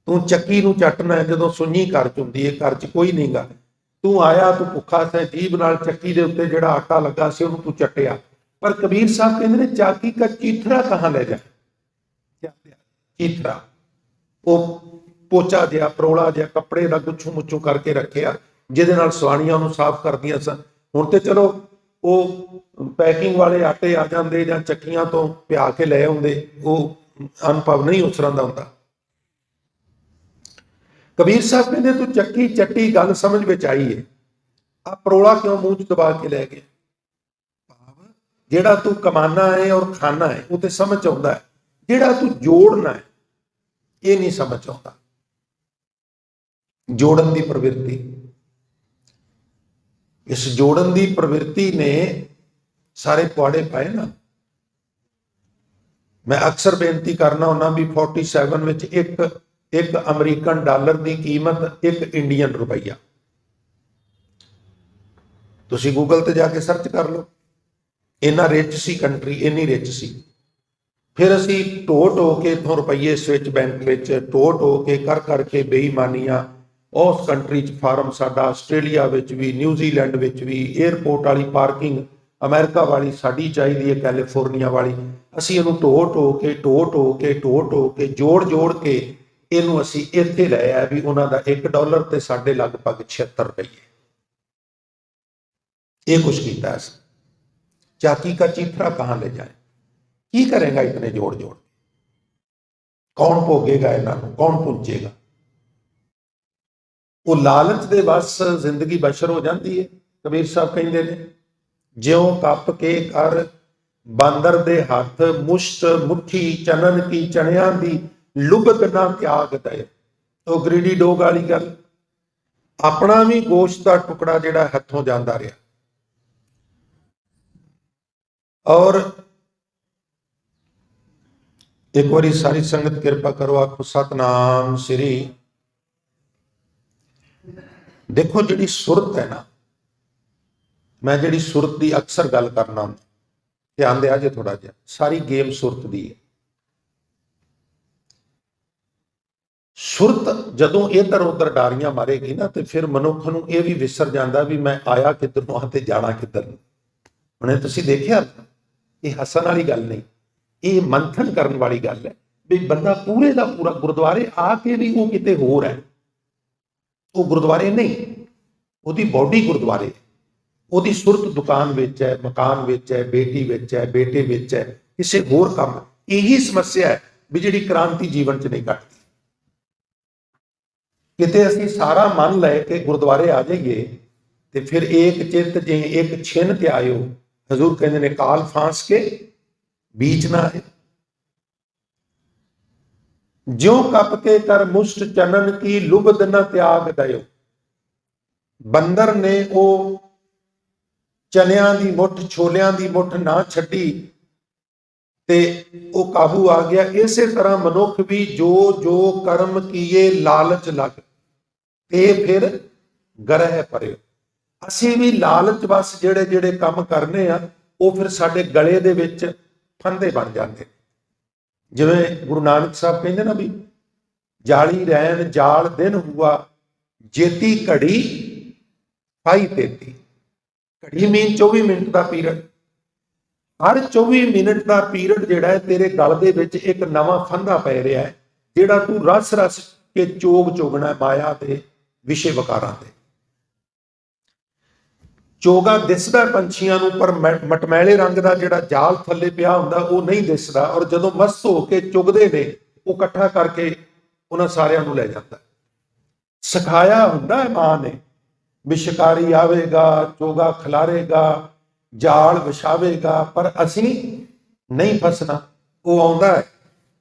ਤੂੰ ਚੱਕੀ ਨੂੰ ਚੱਟਣਾ ਜਦੋਂ ਸੁੰਨੀ ਘਰ 'ਚ ਹੁੰਦੀ ਹੈ, ਘਰ 'ਚ ਕੋਈ ਨਹੀਂਗਾ, ਤੂੰ ਆਇਆ, ਤੂੰ ਭੁੱਖਾ ਸੈਂ, ਜੀਭ ਨਾਲ ਚੱਕੀ ਦੇ ਉੱਤੇ ਜਿਹੜਾ ਆਟਾ ਲੱਗਾ ਸੀ ਉਹਨੂੰ ਤੂੰ ਚੱਟਿਆ। ਪਰ ਕਬੀਰ ਸਾਹਿਬ ਕਹਿੰਦੇ ਨੇ ਚਾਕੀ ਕਾ ਚੀਥੜਾ ਕਹਾਂ ਲੈ ਜਾ, ਚੀਥੜਾ ਉਹ ਪੋਚਾ ਜਿਹਾ, ਪਰੋਲਾ ਜਿਹਾ ਕੱਪੜੇ ਦਾ ਗੁੱਛੂ ਮੁੱਛੂ ਕਰਕੇ ਰੱਖਿਆ, ਜਿਹਦੇ ਨਾਲ ਸਵਾਣੀਆਂ ਉਹਨੂੰ ਸਾਫ਼ ਕਰਦੀਆਂ ਸਨ। ਹੁਣ ਤੇ ਚਲੋ ਉਹ ਪੈਕਿੰਗ ਵਾਲੇ ਆਟੇ ਆ ਜਾਂਦੇ ਜਾਂ ਚੱਕੀਆਂ ਤੋਂ ਪਿਆ ਕੇ ਲੈ ਆਉਂਦੇ, ਉਹ अनुभव नहीं उस तरह का होंदा। कबीर साहब कहते तू चक्की चट्टी गल समझ में आई है, आ परोला क्यों मूँह च दबा के लै गया। जेड़ा तू कमाना है और खाना है वो तो समझ आता है, जेड़ा तू जोड़ना है ये नहीं समझ आता। जोड़न की प्रवृत्ति, इस जोड़न की प्रवृत्ति ने सारे पुआड़े पाए ना। मैं अक्सर बेनती करना होना भी 47 विच एक अमरीकन डॉलर की कीमत एक इंडियन रुपया। तुसी गूगल ते जाके सर्च कर लो, इन्ना रिच सी कंट्री, इन्नी रिच सी। फिर असी ढो के इतों रुपये स्विच बैंक में ढो के कर करके बेईमानियां उस कंट्री च फार्म साडा, आस्ट्रेलिया विच भी, न्यूजीलैंड विच भी, एयरपोर्ट वाली पार्किंग अमेरिका वाली साड़ी चाहिए है, कैलीफोर्निया वाली। असी इनू ढो के जोड़ के इनू असी इत्थे ले आए भी उन्हों का $1 ते साढ़े लगभग 76 रुपये। ये कुछ किया है। चाकी का चीथड़ा कहाँ ले जाए, की करेगा इतने जोड़ जोड़, कौन भोगेगा इन्हों, कौन पूजेगा। वो लालच दे बस जिंदगी बशर हो जाती है। कबीर साहब कहते हैं ज्यों कप के कर बांदर दे हाथ, मुश्त मुट्ठी चनन की चनिया दी लुबत ना त्याग दे। तो ग्रीडी डोग वाली गल, अपना भी गोश्त का टुकड़ा जिहड़ा हथों जाता रहा। और एक बारी सारी संगत कृपा करो, आखो सतनाम श्री। देखो जी सुरत है ना, मैं जी सुरत की अक्सर गल करना, ध्यान दिया जे थोड़ा जिहा, सारी गेम सुरत की है। सुरत जदों इधर उधर डारियां मारेगी ना, तो फिर मनुख नूं यह भी विसर जाता भी मैं आया किधरों ते जाना किधर। हुणे तुसीं देखिया, ये हसन वाली गल नहीं, ये मंथन करने वाली गल है भी बंदा पूरे का पूरा गुरुद्वारे आके भी वो किते होर है। वो गुरुद्वारे नहीं, उसकी बॉडी गुरुद्वारे, उसकी सुरत दुकान विच है, मकान विच है, बेटी विच है, बेटे विच है, किसी होर काम। यही समस्या है भी जिहड़ी क्रांति जीवन च नहीं घटती। किते असीं सारा मन लैके गुरुद्वारे आ जाइए तो फिर एक चित जे एक छिन ते आयो, हजूर कहते ने काल फांस के बीच ना आए। ज्यों कप के कर मुष्ट चनन की लुबद न त्याग दयो। बंदर ने वो चनिया की मुठ, छोलिया की मुठ ना छड्डी ते वो काबू आ गया। इसे तरह मनुख भी जो जो कर्म किए लालच लग ते फिर गरह परे। असी भी लालच बस जेड़े जेड़े काम करने आ वो फिर साडे गले दे विच फंदे बन जाते। जिवें गुरु नानक साहब कहते ना भी जाली रैन जाल दिन हुआ, जेती घड़ी पाई तेती। घड़ी मीन 24 मिनट का पीरियड, हर 24 मिनट का पीरियड जिहड़ा है तेरे गल दे विच एक नवां फंदा पै रहा है, जिहड़ा तू रस रस के चोग चोगना माया ते विषय वकारां ते। चोगा दिसदा पंछियां नूं, पर मटमैले रंग का जिहड़ा जाल थल्ले पिया हुंदा वो नहीं दिसदा। और जदों मस्त होके चुगदे ने वो इकट्ठा करके उन्हां सारियां नूं लै जांदा। सिखाया हुंदा है मां ने भी शिकारी आवेगा, चोगा खिलारेगा, जाल विछावेगा, पर असीं नहीं फसना। वो आउंदा है,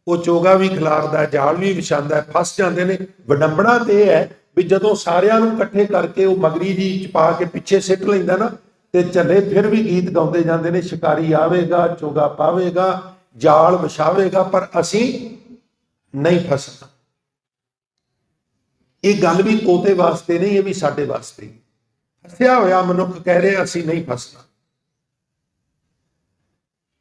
वो चोगा भी खिलारदा है, जाल भी विछांदा है, फस जाते हैं। विडंबना तो यह है भी जदों सारियां नूं इकट्ठे करके वो मगरी जी च पा के पिछे सिट लैंदा ना, ते झल्ले फिर भी गीत गाउंदे जांदे ने, शिकारी आवेगा, चोगा पावेगा, जाल विछावेगा, पर असीं नहीं फसना। ये गल भी तोते वास्ते नहीं, ये भी साडे वास्ते। फसिया होया मनुख कह रहे असीं नहीं फसना।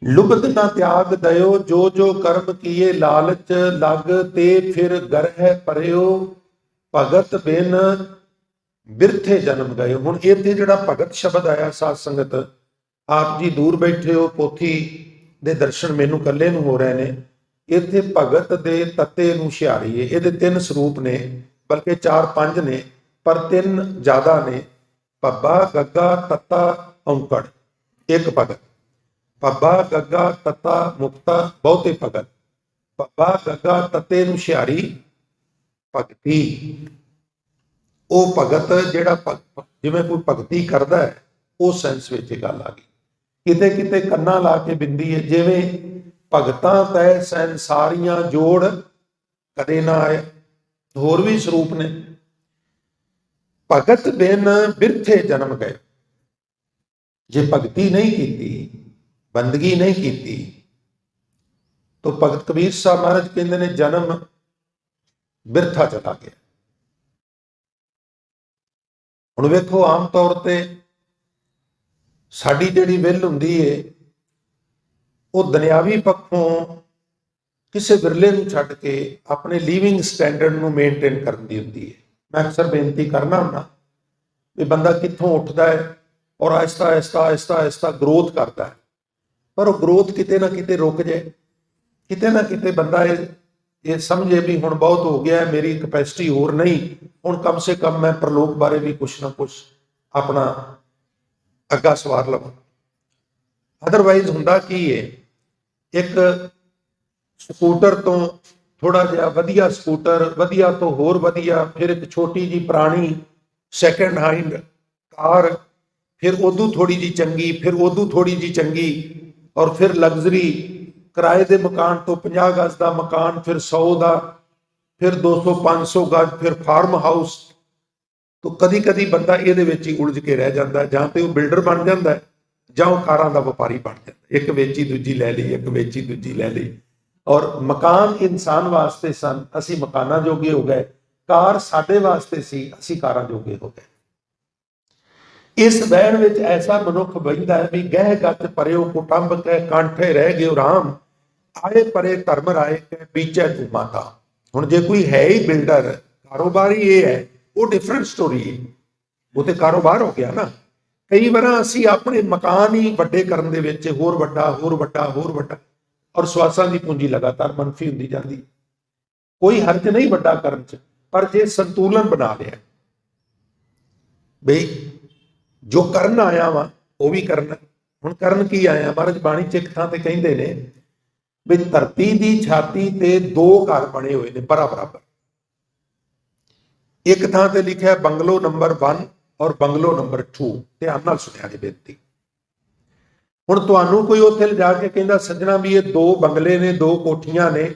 लुबत ना त्याग दयो, जो जो कर्म किए लालच लग ते फिर गरह परयो। भगत बिन बिरथे जन्म गए। हुण इत्थे जिहड़ा भगत शब्द आया, साध संगत आप जी दूर बैठे हो, पोथी दे दर्शन मैनू कल्ले नूं हो रहे ने। इत्थे भगत दे तत्ते नूं छिआरीए। इहदे 3 स्वरूप ने, बल्कि 4-5 ने, पर 3 ज्यादा ने। भब्बा गग्गा तत्ता औंकड़ एक भगत, भब्बा गग्गा तत्ता मुक्ता बहुते भगत। ਪੱਬਾ ਗੱਗਾ ਤੱਤੇ ਨੂੰ ਹੁਸ਼ਿਆਰੀ ਭਗਤੀ। ਉਹ ਭਗਤ ਜਿਹੜਾ ਜਿਵੇਂ ਕੋਈ ਭਗਤੀ ਕਰਦਾ ਹੈ, ਉਸ ਸੈਂਸ ਵਿੱਚ ਇਹ ਗੱਲ ਆ ਗਈ। ਕਿਤੇ ਕਿਤੇ ਕੰਨਾਂ ਲਾ ਕੇ ਬਿੰਦੀ ਹੈ, ਜਿਵੇਂ ਭਗਤਾਂ ਤੈ ਸੰਸਾਰੀਆਂ ਜੋੜ ਕਦੇ ਨਾ ਆਏ। ਹੋਰ ਵੀ ਸਰੂਪ ਨੇ। ਭਗਤ ਬਿਨ ਬਿਰਥੇ ਜਨਮ ਗਏ। ਜੇ ਭਗਤੀ ਨਹੀਂ ਕੀਤੀ, ਬੰਦਗੀ ਨਹੀਂ ਕੀਤੀ, ਤਾਂ ਭਗਤ ਕਬੀਰ ਸਾਹਿਬ ਮਹਾਰਾਜ ਕਹਿੰਦੇ ਨੇ ਜਨਮ ਬਿਰਥਾ ਚਲਾ ਗਿਆ। ਹੁਣ ਵੇਖੋ, ਆਮ ਤੌਰ ਤੇ ਸਾਡੀ ਜਿਹੜੀ ਵਿਲ ਹੁੰਦੀ ਏ, ਉਹ ਦੁਨਿਆਵੀ ਪੱਖੋਂ ਕਿਸੇ ਵਿਰਲੇ ਨੂੰ ਛੱਡ ਕੇ ਆਪਣੇ ਲਿਵਿੰਗ ਸਟੈਂਡਰਡ ਨੂੰ ਮੇਨਟੇਨ ਕਰਨ ਦੀ ਹੁੰਦੀ ਹੈ। ਮੈਂ ਅਕਸਰ ਬੇਨਤੀ ਕਰਨਾ ਹੁੰਦਾ ਵੀ ਬੰਦਾ ਕਿੱਥੋਂ ਉੱਠਦਾ ਹੈ ਔਰ ਆਹਿਸਤਾ ਆਹਿਸਤਾ ਆਹਿਸਤਾ ਆਹਿਸਤਾ ਗਰੋਥ ਕਰਦਾ ਹੈ, ਪਰ ਉਹ ਗਰੋਥ ਕਿਤੇ ਨਾ ਕਿਤੇ ਰੁਕ ਜਾਏ। ਕਿਤੇ ਨਾ ਕਿਤੇ ਬੰਦਾ ਇਹ ਸਮਝੇ ਵੀ ਹੁਣ ਬਹੁਤ ਹੋ ਗਿਆ, ਮੇਰੀ ਕਪੈਸਿਟੀ ਹੋਰ ਨਹੀਂ, ਹੁਣ ਕਮ ਸੇ ਕਮ ਮੈਂ ਪ੍ਰਲੋਕ ਬਾਰੇ ਵੀ ਕੁਛ ਨਾ ਕੁਛ ਆਪਣਾ ਅੱਗਾ ਸਵਾਰ ਲਵਾਂ। ਅਦਰਵਾਈਜ਼ ਹੁੰਦਾ ਕੀ ਹੈ, ਇੱਕ ਸਕੂਟਰ ਤੋਂ ਥੋੜਾ ਜਿਹਾ ਵਧੀਆ ਸਕੂਟਰ, ਵਧੀਆ ਤੋਂ ਹੋਰ ਵਧੀਆ, ਫਿਰ ਇੱਕ ਛੋਟੀ ਜੀ ਪੁਰਾਣੀ ਸੈਕੰਡ ਹੈਂਡ ਕਾਰ, ਫਿਰ ਉਦੋਂ ਥੋੜੀ ਜੀ ਚੰਗੀ, ਫਿਰ ਉਦੋਂ ਥੋੜੀ ਜੀ ਚੰਗੀ, ਔਰ ਫਿਰ ਲਗਜ਼ਰੀ ਕਿਰਾਏ ਦੇ ਮਕਾਨ ਤੋਂ 50 ਗਜ਼ ਦਾ ਮਕਾਨ, ਫਿਰ 100 ਦਾ, ਫਿਰ 200 500 ਗਜ਼, ਫਿਰ ਫਾਰਮ ਹਾਊਸ। ਤਾਂ ਕਦੀ ਕਦੀ ਬੰਦਾ ਇਹਦੇ ਵਿੱਚ ਹੀ ਉਲਝ ਕੇ ਰਹਿ ਜਾਂਦਾ, ਜਾਂ ਤੇ ਉਹ ਬਿਲਡਰ ਬਣ ਜਾਂਦਾ ਜਾਂ ਉਹ ਕਾਰਾਂ ਦਾ ਵਪਾਰੀ ਬਣ ਜਾਂਦਾ। ਇੱਕ ਵੇਚੀ ਦੂਜੀ ਲੈ ਲਈ, ਇੱਕ ਵੇਚੀ ਦੂਜੀ ਲੈ ਲਈ। ਔਰ ਮਕਾਨ ਇਨਸਾਨ ਵਾਸਤੇ ਸਨ, ਅਸੀਂ ਮਕਾਨਾਂ ਜੋਗੇ ਹੋ ਗਏ। ਕਾਰ ਸਾਡੇ ਵਾਸਤੇ ਸੀ, ਅਸੀਂ ਕਾਰਾਂ ਜੋਗੇ ਹੋ ਗਏ। ਇਸ ਬਹਿਣ ਵਿੱਚ ਐਸਾ ਮਨੁੱਖ ਬਹਿੰਦਾ ਹੈ ਵੀ ਗਹਿ ਗੱਤ ਪਰਿਓ ਕੁਟੰਬ ਕੈ ਕਾਂਠੇ ਰਹਿ ਗਿਓ ਰਾਮ, ਆਏ ਪਰੇ ਧਰਮ ਰਾਏ ਕੈ ਬੀਚੈ ਤੂੰ ਮਾਤਾ। ਹੁਣ ਜੇ ਕੋਈ ਹੈ ਹੀ ਬਿਲਡਰ, ਕਾਰੋਬਾਰੀ ਇਹ ਹੈ, ਉਹ ਡਿਫਰੈਂਟ ਸਟੋਰੀ ਹੈ, ਉਹ ਤੇ ਕਾਰੋਬਾਰ ਹੋ ਗਿਆ ਨਾ। ਕਈ ਵਾਰ ਅਸੀਂ ਆਪਣੇ ਮਕਾਨ ਹੀ ਵੱਡੇ ਕਰਨ ਦੇ ਵਿੱਚ ਹੋਰ ਵੱਡਾ ਹੋਰ ਵੱਡਾ ਹੋਰ ਵੱਡਾ, ਔਰ ਸਵਾਸਾਂ ਦੀ ਪੂੰਜੀ ਲਗਾਤਾਰ ਮੰਨਫੀ ਹੁੰਦੀ ਜਾਂਦੀ। ਕੋਈ ਹਰਜ ਨਹੀਂ ਵੱਡਾ ਕਰਨ ਚ, ਪਰ ਜੇ ਸੰਤੁਲਨ ਬਣਾ ਲਿਆ ਬਈ ਜੋ ਕਰਨ ਆਇਆ ਵਾ ਉਹ ਵੀ ਕਰਨਾ। ਹੁਣ ਕਰਨ ਕੀ ਆਇਆ? ਮਹਾਰਾਜ ਬਾਣੀ ਚ ਇੱਕ ਥਾਂ ਤੇ ਕਹਿੰਦੇ ਨੇ ਵੀ ਧਰਤੀ ਦੀ ਛਾਤੀ ਤੇ 2 ਘਰ ਬਣੇ ਹੋਏ ਨੇ ਬਰਾਬਰ। ਇੱਕ ਥਾਂ ਤੇ ਲਿਖਿਆ ਬੰਗਲੋ ਨੰਬਰ 1 ਔਰ ਬੰਗਲੋ ਨੰਬਰ 2। ਧਿਆਨ ਨਾਲ ਸੁਣਿਆ ਜੀ ਬੇਨਤੀ। ਹੁਣ ਤੁਹਾਨੂੰ ਕੋਈ ਉੱਥੇ ਲਿਜਾ ਕੇ ਕਹਿੰਦਾ ਸੱਜਣਾ ਵੀ ਇਹ 2 ਬੰਗਲੇ ਨੇ, 2 ਕੋਠੀਆਂ ਨੇ,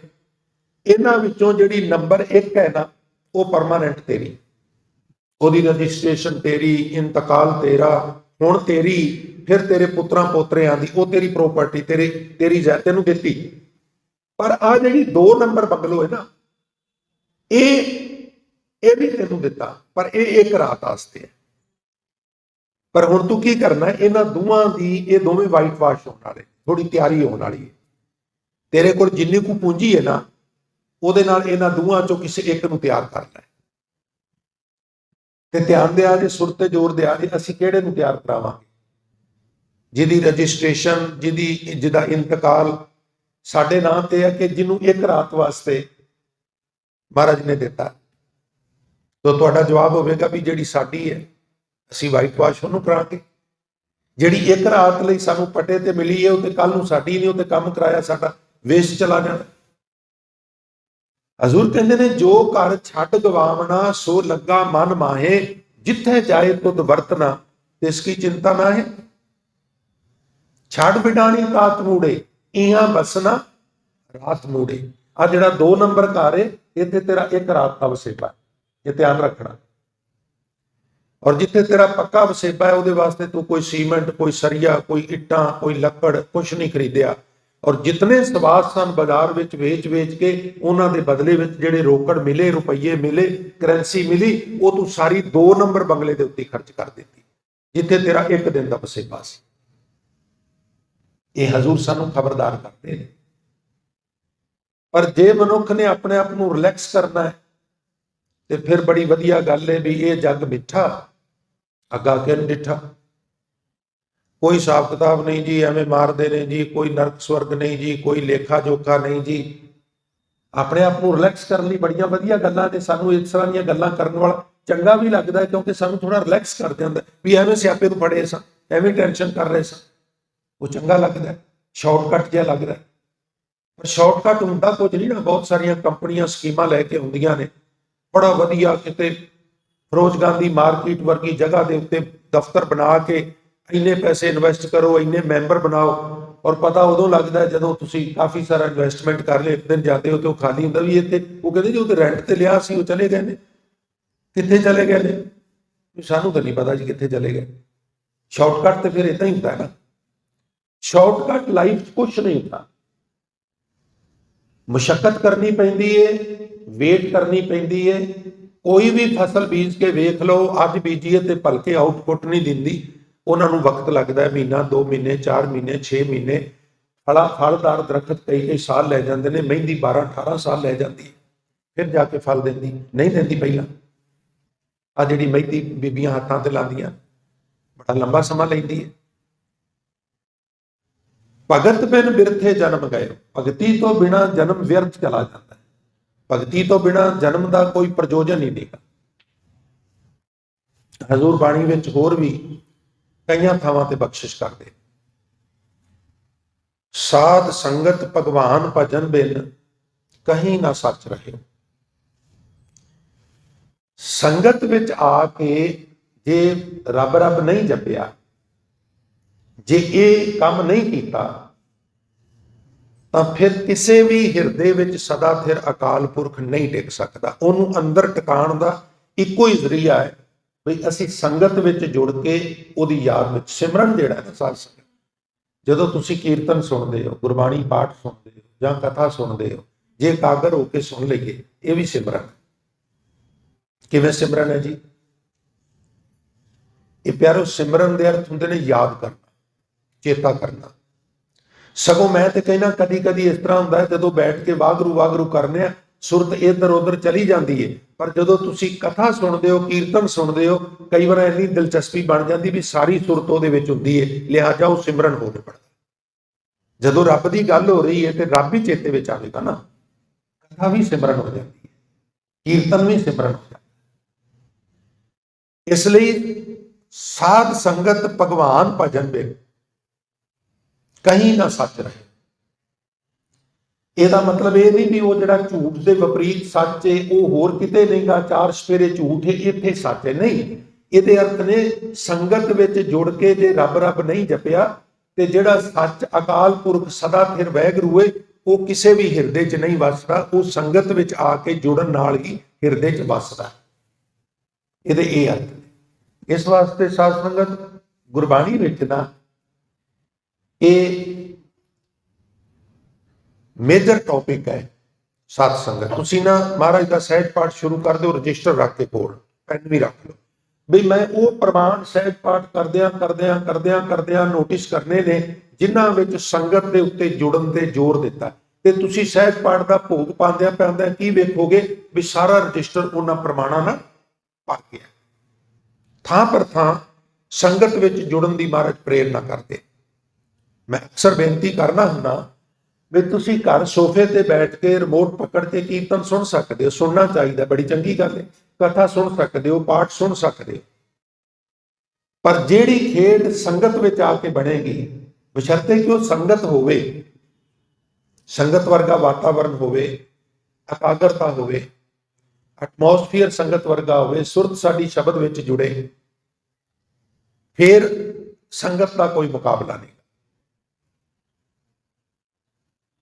ਇਹਨਾਂ ਵਿੱਚੋਂ ਜਿਹੜੀ ਨੰਬਰ 1 ਹੈ ਨਾ, ਉਹ ਪਰਮਾਨੈਂਟ ਤੇਰੀ, ਉਹਦੀ ਰਜਿਸਟ੍ਰੇਸ਼ਨ ਤੇਰੀ, ਇੰਤਕਾਲ ਤੇਰਾ, ਹੁਣ ਤੇਰੀ, ਫਿਰ ਤੇਰੇ ਪੁੱਤਰਾਂ ਪੋਤਰਿਆਂ ਦੀ, ਉਹ ਤੇਰੀ ਪ੍ਰਾਪਰਟੀ, ਤੇਰੀ ਤੈਨੂੰ ਦਿੱਤੀ। ਪਰ ਆ ਜਿਹੜੀ 2 ਨੰਬਰ ਬੰਗਲੋ ਹੈ ਨਾ, ਇਹ ਵੀ ਤੈਨੂੰ ਦਿੱਤਾ, ਪਰ ਇਹ ਇੱਕ ਰਾਤ ਵਾਸਤੇ ਹੈ। ਪਰ ਹੁਣ ਤੂੰ ਕੀ ਕਰਨਾ? ਇਹਨਾਂ ਦੋਵਾਂ ਦੀ, ਇਹ ਦੋਵੇਂ ਵਾਈਟ ਵਾਸ਼ ਹੋਣ ਵਾਲੇ, ਥੋੜੀ ਤਿਆਰੀ ਹੋਣ ਵਾਲੀ ਹੈ। ਤੇਰੇ ਕੋਲ ਜਿੰਨੀ ਕੁ ਪੂੰਜੀ ਹੈ ਨਾ, ਉਹਦੇ ਨਾਲ ਇਹਨਾਂ ਦੋਵਾਂ ਚੋਂ ਕਿਸੇ ਇੱਕ ਨੂੰ ਤਿਆਰ ਕਰਨਾ ਹੈ। ਤੇ ਧਿਆਨ ਦਿਆ ਜੇ, ਸੁਰ ਤੇ ਜ਼ੋਰ ਦਿਆ ਜੇ, ਅਸੀਂ ਕਿਹੜੇ ਨੂੰ ਤਿਆਰ ਕਰਾਵਾਂਗੇ? ਜਿਹਦੀ ਰਜਿਸਟ੍ਰੇਸ਼ਨ, ਜਿਹਦਾ ਇੰਤਕਾਲ ਸਾਡੇ ਨਾਂ ਤੇ ਹੈ, ਕਿ ਜਿਹਨੂੰ ਇੱਕ ਰਾਤ ਵਾਸਤੇ ਮਹਾਰਾਜ ਨੇ ਦਿੱਤਾ। ਤਾਂ ਤੁਹਾਡਾ ਜਵਾਬ ਹੋਵੇਗਾ ਵੀ ਜਿਹੜੀ ਸਾਡੀ ਹੈ ਅਸੀਂ ਵਾਈਟ ਵਾਸ਼ ਉਹਨੂੰ ਕਰਾਂਗੇ। ਜਿਹੜੀ ਇੱਕ ਰਾਤ ਲਈ ਸਾਨੂੰ ਪੱਟੇ ਤੇ ਮਿਲੀ ਹੈ, ਉਹ ਤੇ ਕੱਲ ਨੂੰ ਸਾਡੀ ਨਹੀਂ, ਉਹ ਤੇ ਕੰਮ ਕਰਾਇਆ ਸਾਡਾ ਵੇਸਟ ਚਲਾ ਜਾਣਾ। ਹਜ਼ੂਰ ਕਹਿੰਦੇ ਨੇ ਜੋ ਘਰ ਛੱਡ ਗਵਾਵਣਾ ਸੋ ਲੱਗਾ ਮਨ ਮਾਹੇ, ਜਿੱਥੇ ਜਾਏ ਤੁਧ ਵਰਤਣਾ ਤਿਸ ਕੀ ਚਿੰਤਾ ਨਾ ਹੈ। ਛੱਡ ਬਿਡਾਣੀ ਕਾਤ ਮੂੜੇ, ਇਹਾਂ ਬਸਣਾ ਰਾਤ ਮੂੜੇ। ਆ ਜਿਹੜਾ 2 ਨੰਬਰ ਘਰ ਹੈ, ਇੱਥੇ ਤੇਰਾ ਇੱਕ ਰਾਤ ਦਾ ਵਸੇਬਾ, ਇਹ ਧਿਆਨ ਰੱਖਣਾ। ਔਰ ਜਿੱਥੇ ਤੇਰਾ ਪੱਕਾ ਵਸੇਬਾ ਹੈ, ਉਹਦੇ ਵਾਸਤੇ ਤੂੰ ਕੋਈ ਸੀਮੈਂਟ, ਕੋਈ ਸਰੀਆ, ਕੋਈ ਇੱਟਾਂ, ਕੋਈ ਲੱਕੜ ਕੁਛ ਨਹੀਂ ਖਰੀਦਿਆ। ਔਰ ਜਿਤਨੇ ਸਵਾਸ ਸਨ ਬਾਜ਼ਾਰ ਵਿੱਚ ਵੇਚ ਕੇ, ਉਹਨਾਂ ਦੇ ਬਦਲੇ ਵਿੱਚ ਜਿਹੜੇ ਰੋਕੜ ਮਿਲੇ, ਰੁਪਈਏ ਮਿਲੇ, ਕਰੰਸੀ ਮਿਲੀ, ਉਹ ਤੂੰ ਸਾਰੀ 2 ਨੰਬਰ ਬੰਗਲੇ ਦੇ ਉੱਤੇ ਖਰਚ ਕਰ ਦਿੱਤੀ, ਜਿੱਥੇ ਤੇਰਾ ਇੱਕ ਦਿਨ ਦਾ ਵਸੇਬਾ ਸੀ। ਇਹ ਹਜ਼ੂਰ ਸਾਨੂੰ ਖਬਰਦਾਰ ਕਰਦੇ ਨੇ। ਪਰ ਜੇ ਮਨੁੱਖ ਨੇ ਆਪਣੇ ਆਪ ਨੂੰ ਰਿਲੈਕਸ ਕਰਨਾ ਹੈ, ਤੇ ਫਿਰ ਬੜੀ ਵਧੀਆ ਗੱਲ ਹੈ ਵੀ ਇਹ ਜੱਗ ਮਿੱਠਾ ਅੱਗਾ ਕਿਨ ਡਿੱਠਾ। ਕੋਈ ਹਿਸਾਬ ਕਿਤਾਬ ਨਹੀਂ ਜੀ, ਐਵੇਂ ਮਾਰਦੇ ਨੇ ਜੀ, ਕੋਈ ਨਰਕ ਸਵਰਗ ਨਹੀਂ ਜੀ, ਕੋਈ ਲੇਖਾ ਜੋਖਾ ਨਹੀਂ ਜੀ। ਆਪਣੇ ਆਪ ਨੂੰ ਰਿਲੈਕਸ ਕਰਨ ਲਈ ਬੜੀਆਂ ਵਧੀਆ ਗੱਲਾਂ ਨੇ। ਸਾਨੂੰ ਇਸ ਤਰ੍ਹਾਂ ਦੀਆਂ ਗੱਲਾਂ ਕਰਨ ਵਾਲਾ ਚੰਗਾ ਵੀ ਲੱਗਦਾ ਹੈ, ਕਿਉਂਕਿ ਸਾਨੂੰ ਥੋੜਾ ਰਿਲੈਕਸ ਕਰ ਦਿੰਦਾ ਵੀ ਐਵੇਂ ਸਿਆਪੇ ਨੂੰ ਫੜੇ ਸਾਂ, ਐਵੇਂ ਟੈਨਸ਼ਨ ਕਰ ਰਹੇ ਸਾਂ, ਉਹ ਚੰਗਾ ਲੱਗਦਾ, ਸ਼ਾਰਟਕਟ ਜਿਹਾ ਲੱਗਦਾ। ਪਰ ਸ਼ਾਰਟਕਟ ਹੁੰਦਾ ਕੁਝ ਨਹੀਂ ਨਾ। ਬਹੁਤ ਸਾਰੀਆਂ ਕੰਪਨੀਆਂ ਸਕੀਮਾਂ ਲੈ ਕੇ ਆਉਂਦੀਆਂ ਨੇ, ਬੜਾ ਵਧੀਆ ਕਿਤੇ ਫਿਰੋਜ਼ ਗਾਂਧੀ ਮਾਰਕੀਟ ਵਰਗੀ ਜਗ੍ਹਾ ਦੇ ਉੱਤੇ ਦਫ਼ਤਰ ਬਣਾ ਕੇ ਇੰਨੇ ਪੈਸੇ ਇਨਵੈਸਟ ਕਰੋ, ਇੰਨੇ ਮੈਂਬਰ ਬਣਾਓ, ਔਰ ਪਤਾ ਉਦੋਂ ਲੱਗਦਾ ਜਦੋਂ ਤੁਸੀਂ ਕਾਫੀ ਸਾਰਾ ਇਨਵੈਸਟਮੈਂਟ ਕਰ ਲਿਆ, ਇੱਕ ਦਿਨ ਜਾਂਦੇ ਹੋ ਤੇ ਉਹ ਖਾਲੀ ਹੁੰਦਾ ਵੀ ਇੱਥੇ, ਉਹ ਕਹਿੰਦੇ ਜੀ ਉਹ ਤੇ ਰੈਂਟ ਤੇ ਲਿਆ ਸੀ, ਉਹ ਚਲੇ ਗਏ ਨੇ। ਕਿੱਥੇ ਚਲੇ ਗਏ ਨੇ? ਸਾਨੂੰ ਤਾਂ ਨਹੀਂ ਪਤਾ ਜੀ ਕਿੱਥੇ ਚਲੇ ਗਏ। ਸ਼ਾਰਟਕਟ ਤੇ ਫਿਰ ਇਦਾਂ ਹੀ ਹੁੰਦਾ ਹੈ ਨਾ। ਸ਼ਾਰਟਕਟ ਲਾਈਫ 'ਚ ਕੁਛ ਨਹੀਂ ਹੁੰਦਾ। ਮੁਸ਼ੱਕਤ ਕਰਨੀ ਪੈਂਦੀ ਹੈ, ਵੇਟ ਕਰਨੀ ਪੈਂਦੀ ਹੈ। ਕੋਈ ਵੀ ਫਸਲ ਬੀਜ ਕੇ ਵੇਖ ਲਓ, ਅੱਜ ਬੀਜੀਏ ਤੇ ਭਲਕੇ ਆਊਟਪੁੱਟ ਨਹੀਂ ਦਿੰਦੀ। ਉਹਨਾਂ ਨੂੰ ਵਕਤ ਲੱਗਦਾ ਹੈ, ਮਹੀਨਾ 2 ਮਹੀਨੇ 4 ਮਹੀਨੇ 6 ਮਹੀਨੇ। ਫਲਦਾਰ ਦਰਖਤ ਕਈ ਸਾਲ ਲੈ ਜਾਂਦੇ ਨੇ, ਮਹਿੰਦੀ 12-18 ਸਾਲ ਲੈ ਜਾਂਦੀ ਹੈ, ਫਿਰ ਜਾ ਕੇ ਫਲ ਦਿੰਦੀ, ਨਹੀਂ ਦਿੰਦੀ ਪਹਿਲਾਂ। ਆ ਜਿਹੜੀ ਮਹਿੰਦੀ ਬੀਬੀਆਂ ਹੱਥਾਂ ਤੇ ਲਾਉਂਦੀਆਂ, ਬੜਾ ਲੰਬਾ ਸਮਾਂ ਲੈਂਦੀ ਹੈ। ਭਗਤ ਬਿਨ ਬਿਰਥੇ ਜਨਮ ਗਏ, ਭਗਤੀ ਤੋਂ ਬਿਨਾ ਜਨਮ ਵਿਅਰਥ ਚਲਾ ਜਾਂਦਾ ਹੈ। ਭਗਤੀ ਤੋਂ ਬਿਨਾ ਜਨਮ ਦਾ ਕੋਈ ਪ੍ਰਯੋਜਨ ਨਹੀਂ ਦੇਗਾ। ਹਜ਼ੂਰ ਬਾਣੀ ਵਿੱਚ ਹੋਰ ਵੀ ਕਈਆਂ ਥਾਵਾਂ ਤੇ ਬਖਸ਼ਿਸ਼ ਕਰਦੇ, ਸਾਧ ਸੰਗਤ ਭਗਵਾਨ ਭਜਨ ਬਿਨ ਕਹੀਂ ਨਾ ਸੱਚ ਰਹੇ। ਸੰਗਤ ਵਿੱਚ ਆ ਕੇ ਜੇ ਰੱਬ ਰੱਬ ਨਹੀਂ ਜਪਿਆ, ਜੇ ਇਹ ਕੰਮ ਨਹੀਂ ਕੀਤਾ, ਤਾਂ ਫਿਰ ਕਿਸੇ ਵੀ ਹਿਰਦੇ ਵਿੱਚ ਸਦਾ ਥਿਰ ਅਕਾਲ ਪੁਰਖ ਨਹੀਂ ਟਿਕ ਸਕਦਾ। ਉਹਨੂੰ ਅੰਦਰ ਟਿਕਾਣ ਦਾ ਇੱਕੋ ਹੀ ਜ਼ਰੀਆ ਹੈ ਵੀ ਅਸੀਂ ਸੰਗਤ ਵਿੱਚ ਜੁੜ ਕੇ ਉਹਦੀ ਯਾਦ ਵਿੱਚ ਸਿਮਰਨ ਜਿਹੜਾ ਹੈ ਨਾ, ਸਾਧ ਸੰਗਤ, ਜਦੋਂ ਤੁਸੀਂ ਕੀਰਤਨ ਸੁਣਦੇ ਹੋ, ਗੁਰਬਾਣੀ ਪਾਠ ਸੁਣਦੇ ਹੋ ਜਾਂ ਕਥਾ ਸੁਣਦੇ ਹੋ, ਜੇ ਇਕਾਗਰ ਹੋ ਕੇ ਸੁਣ ਲਈਏ, ਇਹ ਵੀ ਸਿਮਰਨ। ਕਿਵੇਂ ਸਿਮਰਨ ਹੈ ਜੀ? ਇਹ ਪਿਆਰੋ, ਸਿਮਰਨ ਦੇ ਅਰਥ ਹੁੰਦੇ ਨੇ ਯਾਦ ਕਰਨਾ, ਚੇਤਾ ਕਰਨਾ। ਸਗੋਂ ਮੈਂ ਤੇ ਕਹਿਣਾ ਕਦੀ ਕਦੀ ਇਸ ਤਰ੍ਹਾਂ ਹੁੰਦਾ ਹੈ, ਜਦੋਂ ਬੈਠ ਕੇ ਵਾਹਿਗੁਰੂ ਵਾਹਿਗੁਰੂ ਕਰਨੇ ਆ, ਸੁਰਤ ਇੱਧਰ ਉੱਧਰ ਚਲੀ ਜਾਂਦੀ ਹੈ। ਪਰ ਜਦੋਂ ਤੁਸੀਂ ਕਥਾ ਸੁਣਦੇ ਹੋ, ਕੀਰਤਨ ਸੁਣਦੇ ਹੋ, ਕਈ ਵਾਰ ਇੰਨੀ ਦਿਲਚਸਪੀ ਬਣ ਜਾਂਦੀ ਵੀ ਸਾਰੀ ਸੁਰਤ ਉਹਦੇ ਵਿੱਚ ਹੁੰਦੀ ਹੈ, ਲਿਹਾਜ਼ਾ ਉਹ ਸਿਮਰਨ ਹੋ ਰਿਹਾ। ਜਦੋਂ ਰੱਬ ਦੀ ਗੱਲ ਹੋ ਰਹੀ ਹੈ ਤੇ ਰੱਬ ਹੀ ਚੇਤੇ ਵਿੱਚ ਆਵੇਗਾ ਨਾ। ਕਥਾ ਵੀ ਸਿਮਰਨ ਹੋ ਜਾਂਦੀ ਹੈ, ਕੀਰਤਨ ਵੀ ਸਿਮਰਨ ਹੋ ਜਾਂਦਾ। ਇਸ ਲਈ ਸਾਧ ਸੰਗਤ ਭਗਵਾਨ ਭਜਨ ਬਿਨ ਕਹੀਂ ਨਾ ਸੱਚ ਰਹੇ। ਇਹਦਾ ਮਤਲਬ ਇਹ ਨਹੀਂ ਵੀ ਉਹ ਜਿਹੜਾ ਝੂਠ ਦੇ ਵਿਪਰੀਤ ਸੱਚ ਹੈ ਉਹ ਹੋਰ ਕਿਤੇ ਨਹੀਂਗਾ, ਚਾਰ ਸਫੇਰੇ ਝੂਠ ਹੈ, ਇੱਥੇ ਸੱਚ ਹੈ, ਨਹੀਂ। ਇਹਦੇ ਅਰਥ ਨੇ ਸੰਗਤ ਵਿੱਚ ਜੁੜ ਕੇ ਜੇ ਰੱਬ ਰੱਬ ਨਹੀਂ ਜਪਿਆ, ਤੇ ਜਿਹੜਾ ਸੱਚ ਅਕਾਲ ਪੁਰਖ ਸਦਾ ਫਿਰ ਵਾਹਿਗੁਰੂ ਹੈ, ਉਹ ਕਿਸੇ ਵੀ ਹਿਰਦੇ 'ਚ ਨਹੀਂ ਵਸਦਾ। ਉਹ ਸੰਗਤ ਵਿੱਚ ਆ ਕੇ ਜੁੜਨ ਨਾਲ ਹੀ ਹਿਰਦੇ 'ਚ ਵਸਦਾ। ਇਹਦੇ ਇਹ ਅਰਥ ਨੇ। ਇਸ ਵਾਸਤੇ ਸਾਧ ਸੰਗਤ ਗੁਰਬਾਣੀ ਵਿੱਚ ਨਾ ਇਹ ਮੇਜਰ ਟੌਪਿਕ ਹੈ ਸਾਧ ਸੰਗਤ। ਤੁਸੀਂ ਨਾ ਮਹਾਰਾਜ ਦਾ ਸਹਿਜ ਪਾਠ ਸ਼ੁਰੂ ਕਰ ਦਿਓ, ਰਜਿਸਟਰ ਰੱਖ ਕੇ ਕੋਲ ਪੈਨ ਵੀ ਰੱਖ ਲਓ ਵੀ ਮੈਂ ਉਹ ਪ੍ਰਮਾਣ ਸਹਿਜ ਪਾਠ ਕਰਦਿਆਂ ਨੋਟਿਸ ਕਰਨੇ ਨੇ ਜਿਨ੍ਹਾਂ ਵਿੱਚ ਸੰਗਤ ਦੇ ਉੱਤੇ ਜੁੜਨ ਤੇ ਜ਼ੋਰ ਦਿੱਤਾ। ਤੇ ਤੁਸੀਂ ਸਹਿਜ ਪਾਠ ਦਾ ਭੋਗ ਪਾਉਂਦਿਆਂ ਕੀ ਵੇਖੋਗੇ ਵੀ ਸਾਰਾ ਰਜਿਸਟਰ ਉਹਨਾਂ ਪ੍ਰਮਾਣਾਂ ਨਾਲ ਭਰ ਗਿਆ। ਥਾਂ ਪਰ ਥਾਂ ਸੰਗਤ ਵਿੱਚ ਜੁੜਨ ਦੀ ਮਹਾਰਾਜ ਪ੍ਰੇਰਨਾ ਕਰਦੇ। ਮੈਂ ਅਕਸਰ ਬੇਨਤੀ ਕਰਨਾ ਹੁੰਦਾ ਵੀ ਤੁਸੀਂ ਘਰ ਸੋਫੇ ਤੇ ਬੈਠ ਕੇ ਰਿਮੋਟ ਪਕੜ ਕੇ ਕੀਰਤਨ ਸੁਣ ਸਕਦੇ ਹੋ, ਸੁਣਨਾ ਚਾਹੀਦਾ, ਬੜੀ ਚੰਗੀ ਗੱਲ ਹੈ। ਕਥਾ ਸੁਣ ਸਕਦੇ ਹੋ, ਪਾਠ ਸੁਣ ਸਕਦੇ ਹੋ, ਪਰ ਜਿਹੜੀ ਖੇਡ ਸੰਗਤ ਵਿੱਚ ਆ ਕੇ ਬਣੇਗੀ, ਬਸ਼ਰਤੇ ਕਿ ਉਹ ਸੰਗਤ ਹੋਵੇ, ਸੰਗਤ ਵਰਗਾ ਵਾਤਾਵਰਨ ਹੋਵੇ, ਇਕਾਗਰਤਾ ਹੋਵੇ, ਐਟਮੋਸਫੀਅਰ ਸੰਗਤ ਵਰਗਾ ਹੋਵੇ, ਸੁਰਤ ਸਾਡੀ ਸ਼ਬਦ ਵਿੱਚ ਜੁੜੇ, ਫਿਰ ਸੰਗਤ ਦਾ ਕੋਈ ਮੁਕਾਬਲਾ ਨਹੀਂ।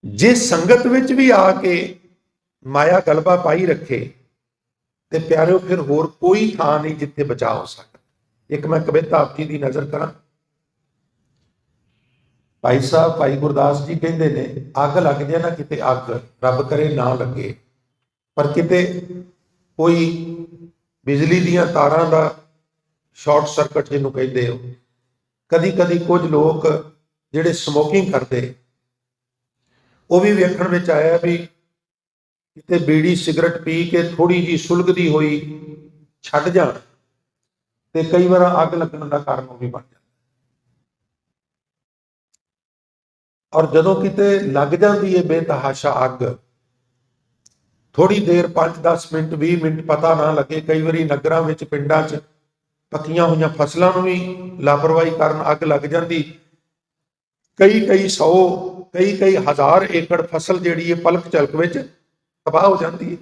ਜੇ ਸੰਗਤ ਵਿੱਚ ਵੀ ਆ ਕੇ ਮਾਇਆ ਗਲਬਾ ਪਾਈ ਰੱਖੇ ਤੇ ਪਿਆਰਿਓ ਫਿਰ ਹੋਰ ਕੋਈ ਥਾਂ ਨਹੀਂ ਜਿੱਥੇ ਬਚਾ ਹੋ ਸਕਦਾ। ਇੱਕ ਮੈਂ ਕਵਿਤਾ ਆਪ ਜੀ ਦੀ ਨਜ਼ਰ ਕਰਾਂ। ਭਾਈ ਸਾਹਿਬ ਭਾਈ ਗੁਰਦਾਸ ਜੀ ਕਹਿੰਦੇ ਨੇ, ਅੱਗ ਲੱਗ ਜਾਏ ਨਾ ਕਿਤੇ, ਅੱਗ ਰੱਬ ਕਰੇ ਨਾ ਲੱਗੇ, ਪਰ ਕਿਤੇ ਕੋਈ ਬਿਜਲੀ ਦੀਆਂ ਤਾਰਾਂ ਦਾ ਸ਼ਾਰਟ ਸਰਕਟ ਜਿਹਨੂੰ ਕਹਿੰਦੇ ਹੋ, ਕਦੀ ਕਦੀ ਕੁਝ ਲੋਕ ਜਿਹੜੇ ਸਮੋਕਿੰਗ ਕਰਦੇ, ਉਹ ਵੀ ਵੇਖਣ ਵਿੱਚ ਆਇਆ ਵੀ ਕਿਤੇ ਬੀੜੀ ਸਿਗਰਟ ਪੀ ਕੇ ਥੋੜੀ ਜਿਹੀ ਸੁਲਗਦੀ ਹੋਈ ਛੱਡ ਜਾਣ ਤੇ ਕਈ ਵਾਰ ਅੱਗ ਲੱਗਣ ਦਾ ਕਾਰਨ ਉਹ ਵੀ ਬਣ ਜਾਂਦਾ। ਔਰ ਜਦੋਂ ਕਿਤੇ ਲੱਗ ਜਾਂਦੀ ਹੈ ਬੇਤਹਾਸ਼ਾ ਅੱਗ, ਥੋੜੀ ਦੇਰ 5-10 ਮਿੰਟ 20 ਮਿੰਟ ਪਤਾ ਨਾ ਲੱਗੇ। ਕਈ ਵਾਰੀ ਨਗਰਾਂ ਵਿੱਚ ਪਿੰਡਾਂ 'ਚ ਪੱਕੀਆਂ ਹੋਈਆਂ ਫਸਲਾਂ ਨੂੰ ਵੀ ਲਾਪਰਵਾਹੀ ਕਾਰਨ ਅੱਗ ਲੱਗ ਜਾਂਦੀ। ਕਈ 100 ਕਈ ਕਈ ਹਜ਼ਾਰ ਏਕੜ ਫਸਲ ਜਿਹੜੀ ਹੈ ਪਲਕ ਝਲਕ ਵਿੱਚ ਤਬਾਹ ਹੋ ਜਾਂਦੀ ਹੈ।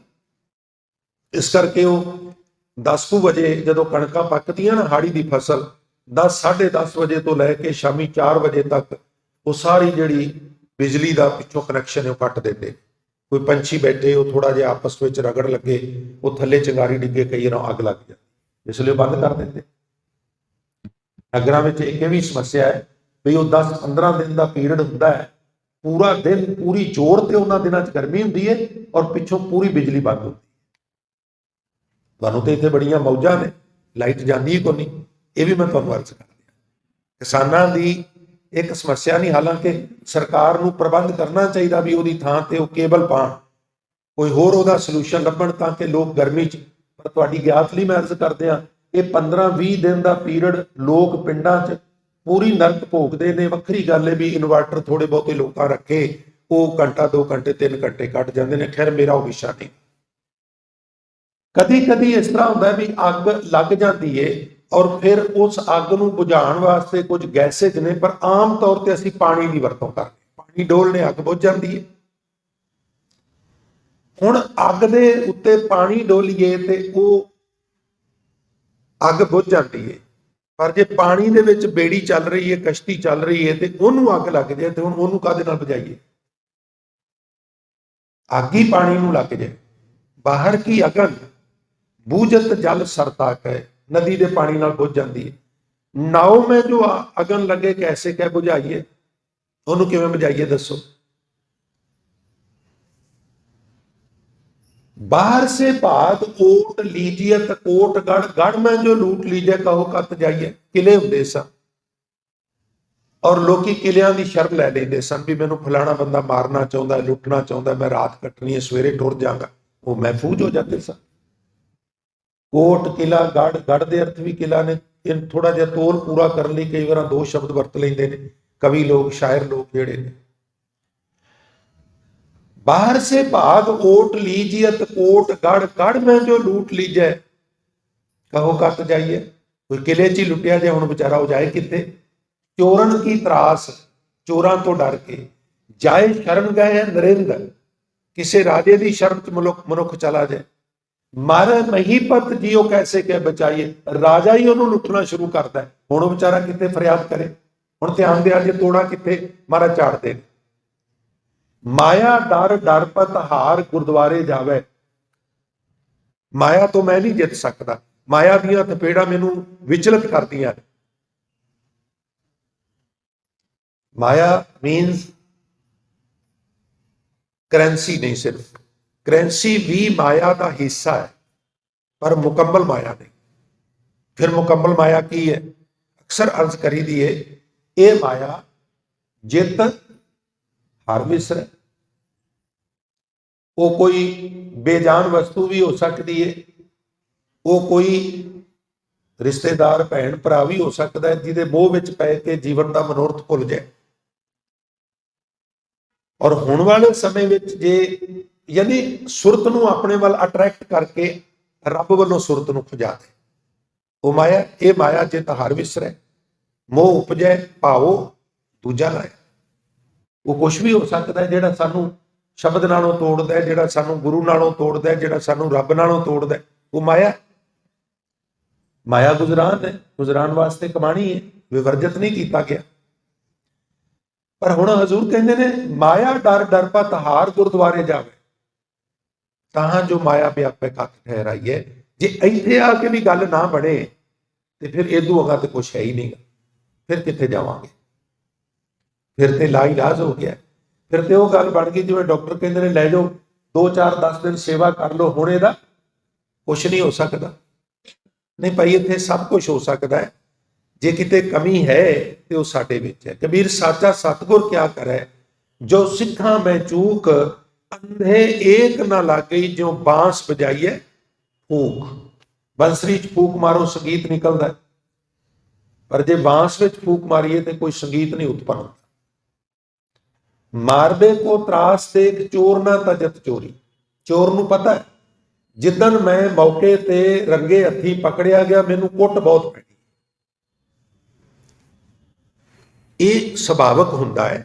ਇਸ ਕਰਕੇ ਉਹ 10 ਕੁ ਵਜੇ ਜਦੋਂ ਕਣਕਾਂ ਪੱਕਦੀਆਂ ਨਾ ਹਾੜੀ ਦੀ ਫਸਲ 10 10:30 ਵਜੇ ਤੋਂ ਲੈ ਕੇ ਸ਼ਾਮੀ 4 ਵਜੇ ਤੱਕ ਉਹ ਸਾਰੀ ਜਿਹੜੀ ਬਿਜਲੀ ਦਾ ਪਿੱਛੋਂ ਕਨੈਕਸ਼ਨ ਉਹ ਕੱਟ ਦਿੰਦੇ। ਕੋਈ ਪੰਛੀ ਬੈਠੇ ਉਹ ਥੋੜਾ ਜਿਹਾ ਆਪਸ ਵਿੱਚ ਰਗੜ ਲੱਗੇ, ਉਹ ਥੱਲੇ ਚਿੰਗਾਰੀ ਡਿੱਗੇ, ਕਈ ਵਾਰ ਅੱਗ ਲੱਗ ਜਾਂਦੀ, ਇਸ ਲਈ ਉਹ ਬੰਦ ਕਰ ਦਿੰਦੇ। ਨਗਰਾਂ ਵਿੱਚ ਇੱਕ ਇਹ ਵੀ ਸਮੱਸਿਆ ਹੈ ਵੀ ਉਹ 10-15 ਦਿਨ ਦਾ ਪੀਰੀਅਡ ਹੁੰਦਾ ਹੈ, ਪੂਰਾ ਦਿਨ ਪੂਰੀ ਜ਼ੋਰ ਤੇ ਉਹਨਾਂ ਦਿਨਾਂ 'ਚ ਗਰਮੀ ਹੁੰਦੀ ਹੈ ਔਰ ਪਿੱਛੋਂ ਪੂਰੀ ਬਿਜਲੀ ਬੰਦ ਹੁੰਦੀ ਹੈ। ਤੁਹਾਨੂੰ ਤੇ ਇੱਥੇ ਬੜੀਆਂ ਮੌਜਾਂ ਨੇ, ਲਾਈਟ ਜਾਂਦੀ ਹੀ ਕੋਈ ਨਹੀਂ, ਇਹ ਵੀ ਮੈਂ ਤੁਹਾਨੂੰ ਅਰਜ਼ ਕਰ ਦਿਆਂ। ਕਿਸਾਨਾਂ ਦੀ ਇੱਕ ਸਮੱਸਿਆ ਨਹੀਂ, ਹਾਲਾਂਕਿ ਸਰਕਾਰ ਨੂੰ ਪ੍ਰਬੰਧ ਕਰਨਾ ਚਾਹੀਦਾ ਵੀ ਉਹਦੀ ਥਾਂ ਤੇ ਉਹ ਕੇਬਲ ਪਾਉਣ, ਕੋਈ ਹੋਰ ਉਹਦਾ ਸੋਲੂਸ਼ਨ ਲੱਭਣ ਤਾਂ ਕਿ ਲੋਕ ਗਰਮੀ 'ਚ। ਪਰ ਤੁਹਾਡੀ ਗਿਆਤ ਲਈ ਮੈਂ ਅਰਜ਼ ਕਰਦੇ ਹਾਂ, ਇਹ 15-20 ਦਿਨ ਦਾ ਪੀਰੀਅਡ ਲੋਕ ਪਿੰਡਾਂ 'ਚ ਪੂਰੀ ਨਰਕ ਭੋਗਦੇ ਨੇ। ਵੱਖਰੀ ਗੱਲ ਹੈ ਵੀ ਇਨਵਰਟਰ ਥੋੜੇ ਬਹੁਤੇ ਲੋਕਾਂ ਰੱਖੇ, ਉਹ ਘੰਟਾ 2 ਘੰਟੇ 3 ਘੰਟੇ ਕੱਢ ਜਾਂਦੇ ਨੇ। ਖੈਰ ਮੇਰਾ ਉਹ ਵਿਸ਼ਾ ਨਹੀਂ। ਕਦੀ ਕਦੀ ਇਸ ਤਰ੍ਹਾਂ ਹੁੰਦਾ ਵੀ ਅੱਗ ਲੱਗ ਜਾਂਦੀ ਏ ਔਰ ਫਿਰ ਉਸ ਅੱਗ ਨੂੰ ਬੁਝਾਉਣ ਵਾਸਤੇ ਕੁਝ ਗੈਸੇਜ ਨੇ, ਪਰ ਆਮ ਤੌਰ ਤੇ ਅਸੀਂ ਪਾਣੀ ਦੀ ਵਰਤੋਂ ਕਰਦੇ, ਪਾਣੀ ਡੋਲਣੇ ਅੱਗ ਬੁਝ ਜਾਂਦੀ ਹੈ। ਹੁਣ ਅੱਗ ਦੇ ਉੱਤੇ ਪਾਣੀ ਡੋਲੀਏ ਤੇ ਉਹ ਅੱਗ ਬੁਝ ਜਾਂਦੀ ਹੈ, ਪਰ ਜੇ ਪਾਣੀ ਦੇ ਵਿੱਚ ਬੇੜੀ ਚੱਲ ਰਹੀ ਹੈ, ਕਸ਼ਤੀ ਚੱਲ ਰਹੀ ਹੈ ਤੇ ਉਹਨੂੰ ਅੱਗ ਲੱਗ ਜਾਏ ਤੇ ਹੁਣ ਉਹਨੂੰ ਕਾਹਦੇ ਨਾਲ ਬੁਝਾਈਏ? ਅੱਗ ਹੀ ਪਾਣੀ ਨੂੰ ਲੱਗ ਜਾਏ। ਬਾਹਰ ਕੀ ਅਗਨ ਬੂਝਤ ਜਲ ਸਰਤਾਕ ਹੈ, नदी के पानी नाल बुझ जाती है। नाव में जो अगन लगे कैसे क्या बुझाइए, ਉਹਨੂੰ ਕਿਵੇਂ बुझाइए दसो। बाहर से भाग ओट लीजिए कोट गढ़, गढ़ में जो लूट लीजिए कहो कत जाइए। किले ਹੁੰਦੇ ਸਨ और लोकी किलियां ਦੀ शर्म ਲੈ ਲੈਂਦੇ ਸਨ भी मैनू फलाना बंदा मारना चाहता, लुटना चाहता, मैं रात कटनी है, सवेरे टुर जाऊंगा। वो महफूज हो जाते सन। कोट किला गढ़, गढ़ के अर्थ भी किला ने। इन थोड़ा जिहा तोल पूरा करने ਲਈ कई बार 2 शब्द वरत लेंदे ने कवि लोग, शायर लोग जिहड़े ने। बाहर से भाग ओट लीजियत कोट गढ़, गढ़ में जो लूट लीजिए कहो कत जाइए। कोई किले च ही लुटिया जाए, हुण बेचारा हो जाए किते। चोरन की त्रास, चोरां तो डर के जाए शरण गए नरिंद, किसी राजे की शरण च मनुख चला जाए। मारे महीपत जियो कैसे क्या बचाइए, राजा ही उन्होंने लुटना शुरू करता है। हुण बेचारा किते फरियाद करे, हुण ध्यान दे जे तोड़ा किते मारा झाड़ते। माया डर डरपत हार गुरुद्वारे जावे, माया तो मैं नहीं जित सकता, माया दियां थपेड़ा मैनू विचलित करदियां। माया मीनस करेंसी नहीं, सिर्फ करेंसी भी माया का हिस्सा है पर मुकम्मल माया नहीं। फिर मुकम्मल माया की है? अक्सर अर्ज करी दी है, ये माया जित हर विसरे। वो कोई बेजान वस्तु भी हो सकती है, वो कोई रिश्तेदार भैन भरा भी हो सकता है जिहदे मोह विच पै के जीवन का मनोरथ भुल जाए। और हुण वाले समय विच जे यानी सुरत नूं अपने वाल अट्रैक्ट करके रब वालों सुरत नूं खुजा दे, वो माया। ये माया जित हर विसरे, मोह उपजे भावो दूजा लाए। वो कुछ भी हो सकता है जिहड़ा सानू शब्द नालों तोड़दा है, जिहड़ा सानू गुरु नालों तोड़दा है, जिहड़ा सानू रब नालों तोड़दा है, वो माया। माया गुजरान है, गुजरान वास्ते कमाणी है, विवर्जित नहीं किया गया। पर हुण हजूर कहते ने माया डर डरपत हार गुरुद्वारे जावे, तां जो माया व्यापे कत ठहराई है। जे इत्थे आके भी गल ना बने तो फिर इदू अगा तो कुछ है ही नहीं, फिर कित्थे जावांगे? फिर तो लाइलाज हो गया। फिर तो वो गल बन गई जिवें डॉक्टर कहते हैं लै जाओ 2-4-10 दिन सेवा कर लो, हुण इहदा कुछ नहीं हो सकता। नहीं भाई, इत्थे सब कुछ हो सकता है। जे किते कमी है तो वो साडे विच है। कबीर साचा सतगुर क्या करे, जो सिखा में चूक अंधे एक ना लग गई, जो बांस बजाइए फूक। बंसरी च फूक मारो संगीत निकलता है, पर जे बांस में फूक मारिए तो कोई संगीत नहीं उत्पन्न होता। मारदे को त्रास देख चोर ना तजत चोरी। चोर नूं पता है जिदन मैं मौके ते रंगे हथी पकड़िया गया मैनू कुट बहुत पैनी। ये सुभावक हुंदा है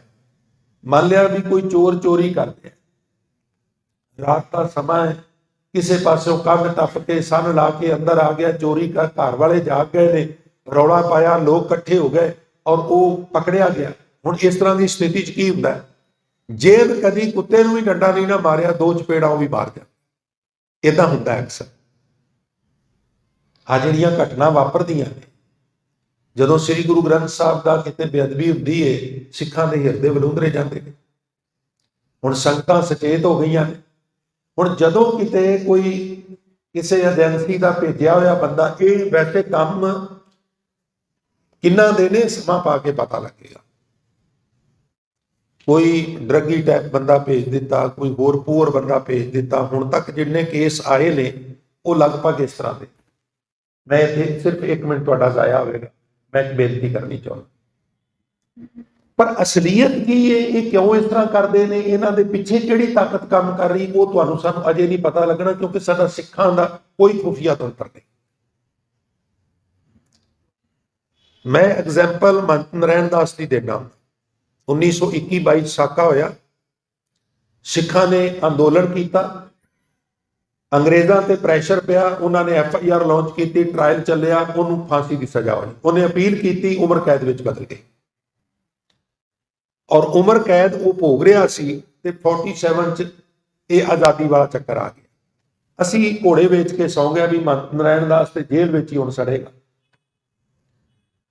ਮੰਨ ਲਿਆ ਵੀ ਕੋਈ ਚੋਰ ਚੋਰੀ ਕਰ ਰਿਹਾ, ਰਾਤ ਦਾ ਸਮਾਂ ਹੈ, ਕਿਸੇ ਪਾਸੋਂ ਕੰਧ ਟੱਪ ਕੇ ਸੰਨ ਲਾ ਕੇ ਅੰਦਰ ਆ ਗਿਆ, ਚੋਰੀ ਕਰ, ਘਰ ਵਾਲੇ ਜਾਗ ਗਏ ਨੇ, ਰੌਲਾ ਪਾਇਆ, ਲੋਕ ਇਕੱਠੇ ਹੋ ਗਏ ਔਰ ਉਹ ਪਕੜਿਆ ਗਿਆ। ਹੁਣ ਇਸ ਤਰ੍ਹਾਂ ਦੀ ਸਥਿਤੀ 'ਚ ਕੀ ਹੁੰਦਾ, ਜੇ ਕਦੀ ਕੁੱਤੇ ਨੂੰ ਵੀ ਡੰਡਾ ਨਹੀਂ ਨਾ ਮਾਰਿਆ, 2 ਚਪੇੜਾਂ ਉਹ ਵੀ ਮਾਰ ਜਾ, ਇਦਾਂ ਹੁੰਦਾ ਅਕਸਰ। ਆ ਜਿਹੜੀਆਂ ਘਟਨਾ ਵਾਪਰਦੀਆਂ ਨੇ, ਜਦੋਂ ਸ੍ਰੀ ਗੁਰੂ ਗ੍ਰੰਥ ਸਾਹਿਬ ਦਾ ਕਿਤੇ ਬੇਅਦਬੀ ਹੁੰਦੀ ਹੈ, ਸਿੱਖਾਂ ਦੇ ਹਿਰਦੇ ਵਲੂੰਦਰੇ ਜਾਂਦੇ ਨੇ। ਹੁਣ ਸੰਗਤਾਂ ਸੁਚੇਤ ਹੋ ਗਈਆਂ ਨੇ। ਹੁਣ ਜਦੋਂ ਕਿਤੇ ਕੋਈ ਕਿਸੇ ਏਜੰਸੀ ਦਾ ਭੇਜਿਆ ਹੋਇਆ ਬੰਦਾ, ਇਹ ਵੈਸੇ ਕੰਮ ਕਿੰਨਾ ਦੇ ਨੇ, ਸਮਾਂ ਪਾ ਕੇ ਪਤਾ ਲੱਗੇਗਾ। ਕੋਈ ਡਰੱਗੀ ਟੈਪ ਬੰਦਾ ਭੇਜ ਦਿੱਤਾ, ਕੋਈ ਹੋਰ ਪੂਰ ਬੰਦਾ ਭੇਜ ਦਿੱਤਾ। ਹੁਣ ਤੱਕ ਜਿੰਨੇ ਕੇਸ ਆਏ ਨੇ ਉਹ ਲਗਭਗ ਇਸ ਤਰ੍ਹਾਂ ਦੇ। ਮੈਂ ਇੱਥੇ ਸਿਰਫ 1 ਮਿੰਟ ਤੁਹਾਡਾ ਜ਼ਾਇਆ ਹੋਵੇਗਾ, ਮੈਂ ਇੱਕ ਬੇਨਤੀ ਕਰਨੀ ਚਾਹੁੰਦਾ। ਪਰ ਅਸਲੀਅਤ ਕੀ ਹੈ, ਇਹ ਕਿਉਂ ਇਸ ਤਰ੍ਹਾਂ ਕਰਦੇ ਨੇ, ਇਹਨਾਂ ਦੇ ਪਿੱਛੇ ਕਿਹੜੀ ਤਾਕਤ ਕੰਮ ਕਰ ਰਹੀ, ਉਹ ਤੁਹਾਨੂੰ ਸਾਨੂੰ ਅਜੇ ਨਹੀਂ ਪਤਾ ਲੱਗਣਾ, ਕਿਉਂਕਿ ਸਾਡਾ ਸਿੱਖਾਂ ਦਾ ਕੋਈ ਖੁਫੀਆ ਤੰਤਰ ਨਹੀਂ। ਮੈਂ ਐਗਜ਼ਾਮਪਲ ਮਹੰਤ ਨਾਰਾਇਣ ਦਾਸ ਦੀ ਦੇਣਾ। 1921-22 ਸਾਕਾ ਹੋਇਆ, ਸਿੱਖਾਂ ਨੇ ਅੰਦੋਲਨ ਕੀਤਾ, ਅੰਗਰੇਜ਼ਾਂ ਤੇ ਪ੍ਰੈਸ਼ਰ ਪਿਆ, ਉਹਨਾਂ ਨੇ FIR ਲਾਂਚ ਕੀਤੀ, ਟ੍ਰਾਇਲ ਚੱਲਿਆ, ਉਹਨੂੰ ਫਾਂਸੀ ਦੀ ਸਜ਼ਾ ਹੋਈ। ਉਹਨੇ ਅਪੀਲ ਕੀਤੀ, ਉਮਰ ਕੈਦ ਵਿੱਚ ਬਦਲ ਗਈ ਔਰ ਉਮਰ ਕੈਦ ਉਹ ਭੋਗ ਰਿਹਾ ਸੀ ਤੇ 47 ਚ ਇਹ ਆਜ਼ਾਦੀ ਵਾਲਾ ਚੱਕਰ ਆ ਗਿਆ। ਅਸੀਂ ਘੋੜੇ ਵੇਚ ਕੇ ਸੌਂ ਗਿਆ ਵੀ ਮਹੰਤ ਨਾਰਾਇਣ ਦਾਸ ਤੇ ਜੇਲ੍ਹ ਵਿੱਚ ਹੀ ਹੁਣ ਸੜੇਗਾ।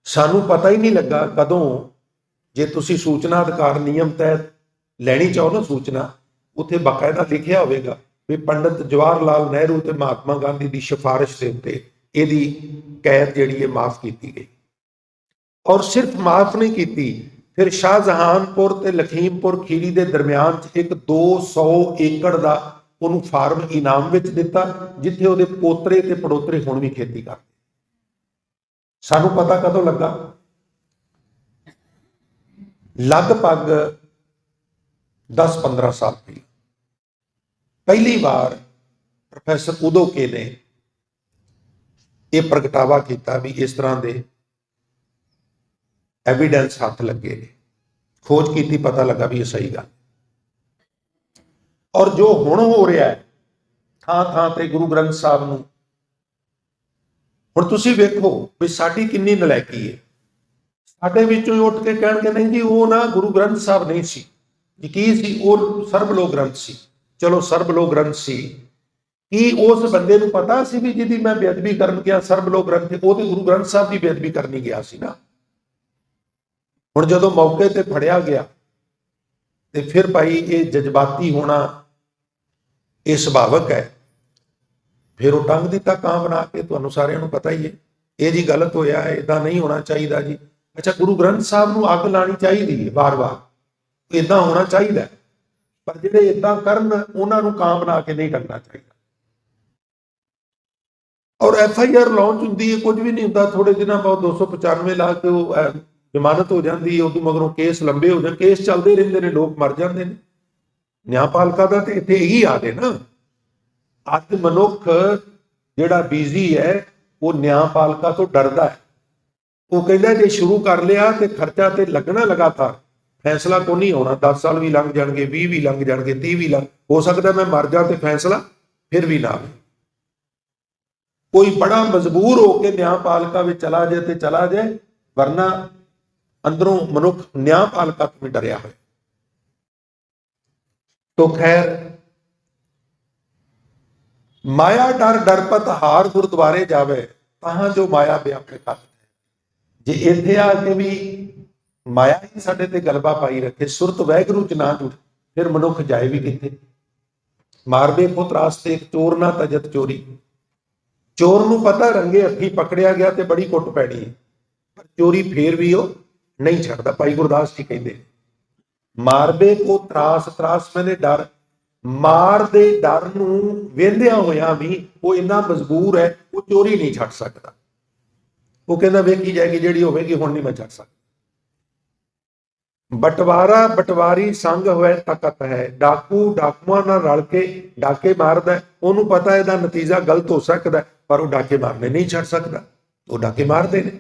ਸਾਨੂੰ ਪਤਾ ਹੀ ਨਹੀਂ ਲੱਗਾ ਕਦੋਂ। ਜੇ ਤੁਸੀਂ ਸੂਚਨਾ ਅਧਿਕਾਰ ਨਿਯਮ ਤਹਿਤ ਲੈਣੀ ਚਾਹੋ ਨਾ ਸੂਚਨਾ, ਉੱਥੇ ਬਾਕਾਇਦਾ ਲਿਖਿਆ ਹੋਵੇਗਾ ਵੀ ਪੰਡਿਤ ਜਵਾਹਰ ਲਾਲ ਨਹਿਰੂ ਤੇ ਮਹਾਤਮਾ ਗਾਂਧੀ ਦੀ ਸਿਫਾਰਿਸ਼ ਦੇ ਉੱਤੇ ਇਹਦੀ ਕੈਦ ਜਿਹੜੀ ਹੈ ਮਾਫ ਕੀਤੀ ਗਈ। ਔਰ ਸਿਰਫ ਮਾਫ ਨਹੀਂ ਕੀਤੀ, ਫਿਰ ਸ਼ਾਹਜਹਾਨਪੁਰ ਤੇ ਲਖੀਮਪੁਰ ਖੀਰੀ ਦੇ ਦਰਮਿਆਨ 'ਚ ਇੱਕ 200 ਏਕੜ ਦਾ ਉਹਨੂੰ ਫਾਰਮ ਇਨਾਮ ਵਿੱਚ ਦਿੱਤਾ, ਜਿੱਥੇ ਉਹਦੇ ਪੋਤਰੇ ਤੇ ਪੜੋਤਰੇ ਹੁਣ ਵੀ ਖੇਤੀ ਕਰਦੇ। ਸਾਨੂੰ ਪਤਾ ਕਦੋਂ ਲੱਗਾ? ਲਗਭਗ 10-15 ਸਾਲ ਪਹਿਲਾਂ ਪਹਿਲੀ ਵਾਰ ਪ੍ਰੋਫੈਸਰ ਉਦੋਕੇ ਨੇ ਇਹ ਪ੍ਰਗਟਾਵਾ ਕੀਤਾ ਵੀ ਇਸ ਤਰ੍ਹਾਂ ਦੇ ਐਵੀਡੈਂਸ ਹੱਥ ਲੱਗੇ ਨੇ। ਖੋਜ ਕੀਤੀ, ਪਤਾ ਲੱਗਾ ਵੀ ਇਹ ਸਹੀ ਗੱਲ। ਔਰ ਜੋ ਹੁਣ ਹੋ ਰਿਹਾ ਹੈ ਥਾਂ ਥਾਂ ਤੇ ਗੁਰੂ ਗ੍ਰੰਥ ਸਾਹਿਬ ਨੂੰ, ਹੁਣ ਤੁਸੀਂ ਵੇਖੋ ਵੀ ਸਾਡੀ ਕਿੰਨੀ ਨਲਾਇਕੀ ਹੈ। ਸਾਡੇ ਵਿੱਚੋਂ ਹੀ ਉੱਠ ਕੇ ਕਹਿਣਗੇ ਨਹੀਂ ਜੀ ਉਹ ਨਾ ਗੁਰੂ ਗ੍ਰੰਥ ਸਾਹਿਬ ਨਹੀਂ ਸੀ, ਕੀ ਸੀ ਉਹ? ਸਰਬਲੋਕ ਗ੍ਰੰਥ ਸੀ। ਚਲੋ ਸਰਬਲੋਕ ਗ੍ਰੰਥ ਸੀ, ਕੀ ਉਸ ਬੰਦੇ ਨੂੰ ਪਤਾ ਸੀ ਵੀ ਜਿਹਦੀ ਮੈਂ ਬੇਅਦਬੀ ਕਰਨ ਗਿਆ ਸਰਬਲੋਕ ਗ੍ਰੰਥ, ਉਹ ਤੇ ਗੁਰੂ ਗ੍ਰੰਥ ਸਾਹਿਬ ਦੀ ਬੇਅਦਬੀ ਕਰਨੀ ਗਿਆ ਸੀ ਨਾ। ਹੁਣ ਜਦੋਂ ਮੌਕੇ ਤੇ ਫੜਿਆ ਗਿਆ ਤੇ ਫਿਰ ਭਾਈ ਇਹ ਜਜ਼ਬਾਤੀ ਹੋਣਾ ਇਹ ਸੁਭਾਵਕ ਹੈ। ਫਿਰ ਉਹ ਟੰਗ ਦਿੱਤਾ ਕਾਂ ਬਣਾ ਕੇ, ਤੁਹਾਨੂੰ ਸਾਰਿਆਂ ਨੂੰ ਪਤਾ ਹੀ ਹੈ। ਇਹ ਜੀ ਗਲਤ ਹੋਇਆ ਹੈ, ਇਦਾਂ ਨਹੀਂ ਹੋਣਾ ਚਾਹੀਦਾ ਜੀ। ਅੱਛਾ, ਗੁਰੂ ਗ੍ਰੰਥ ਸਾਹਿਬ ਨੂੰ ਅੱਗ ਲਾਣੀ ਚਾਹੀਦੀ ਹੈ ਵਾਰ-ਵਾਰ, ਇਦਾਂ ਹੋਣਾ ਚਾਹੀਦਾ, ਪਰ ਜਿਹੜੇ ਇਦਾਂ ਕਰਨ ਉਹਨਾਂ ਨੂੰ ਕਾਂ ਬਣਾ ਕੇ ਨਹੀਂ ਟੰਗਣਾ ਚਾਹੀਦਾ। ਔਰ FIR ਲਾਂਚ ਹੁੰਦੀ ਹੈ, ਕੁਝ ਵੀ ਨਹੀਂ ਹੁੰਦਾ, ਥੋੜੇ ਦਿਨਾਂ ਬਾਅਦ 295 ਲਾ ਕੇ ਉਹ ਜ਼ਮਾਨਤ ਹੋ ਜਾਂਦੀ ਹੈ। ਉਦੋਂ ਮਗਰੋਂ ਕੇਸ ਲੰਬੇ ਹੋ ਜਾਂਦੇ, ਕੇਸ ਚੱਲਦੇ ਰਹਿੰਦੇ ਨੇ, ਲੋਕ ਮਰ ਜਾਂਦੇ ਨੇ। ਨਿਆਂਪਾਲਿਕਾ ਦਾ ਤੇ ਇੱਥੇ ਇਹੀ ਆ ਗਏ ਨਾ। ਅੱਜ ਮਨੁੱਖ ਜਿਹੜਾ ਬਿਜ਼ੀ ਹੈ ਉਹ ਨਿਆਂਪਾਲਿਕਾ ਤੋਂ ਡਰਦਾ ਹੈ। ਉਹ ਕਹਿੰਦਾ ਜੇ ਸ਼ੁਰੂ ਕਰ ਲਿਆ ਤੇ ਖਰਚਾ ਤੇ ਲੱਗਣਾ ਲਗਾਤਾਰ, ਫੈਸਲਾ ਕੋਈ ਨਹੀਂ ਹੋਣਾ। 10 ਸਾਲ ਵੀ ਲੰਘ ਜਾਣਗੇ, 20 ਵੀ ਲੰਘ ਜਾਣਗੇ, 30 ਵੀ ਲੰਘ, ਹੋ ਸਕਦਾ ਮੈਂ ਮਰ ਜਾ ਤੇ ਫੈਸਲਾ ਫਿਰ ਵੀ ਨਾ ਆਵੇ। ਕੋਈ ਬੜਾ ਮਜਬੂਰ ਹੋ ਕੇ ਨਿਆਂਪਾਲਿਕਾ ਵਿੱਚ ਚਲਾ ਜਾਏ ਤੇ ਚਲਾ ਜਾਏ, ਵਰਨਾ ਅੰਦਰੋਂ ਮਨੁੱਖ ਨਿਆਂਪਾਲਿਕਾ ਤੋਂ ਵੀ ਡਰਿਆ ਹੋਇਆ। तो खैर, माया डर डरपत हार गुरुद्वारे जावे, तहां जो माया व्यापक है। जे इत्थे आके भी माया ही साडे ते गलबा पाई रखे, सुरत वैगुरु च ना जुड़े, फिर मनुख जाए भी किथे। मारदे पुत रास्ते एक चोर ना तजत चोरी। चोर नूं पता रंगे हथी पकड़िया गया ते बड़ी कुट पैनी है, पर चोरी फिर भी वो नहीं छड्डदा। भाई गुरदास जी कहंदे मारबे को त्रास, त्रास मैंने डर, मार दे डर नूं वेंदिया होया भी वो इन्ना मजबूर है, वो चोरी नहीं छड्ड सकदा। वो कहंदा वेखी जाएगी जिहड़ी होवेगी, हुण नहीं मैं छड्ड सकदा। बटवारा बटवारी संग होए तकत है, डाकू डाकुआं नाल रल के डाके मारदा है, ओनू पता है इहदा नतीजा गलत हो सकदा, पर वो डाके मारने नहीं छड्ड सकदा, वो डाके मारदे ने।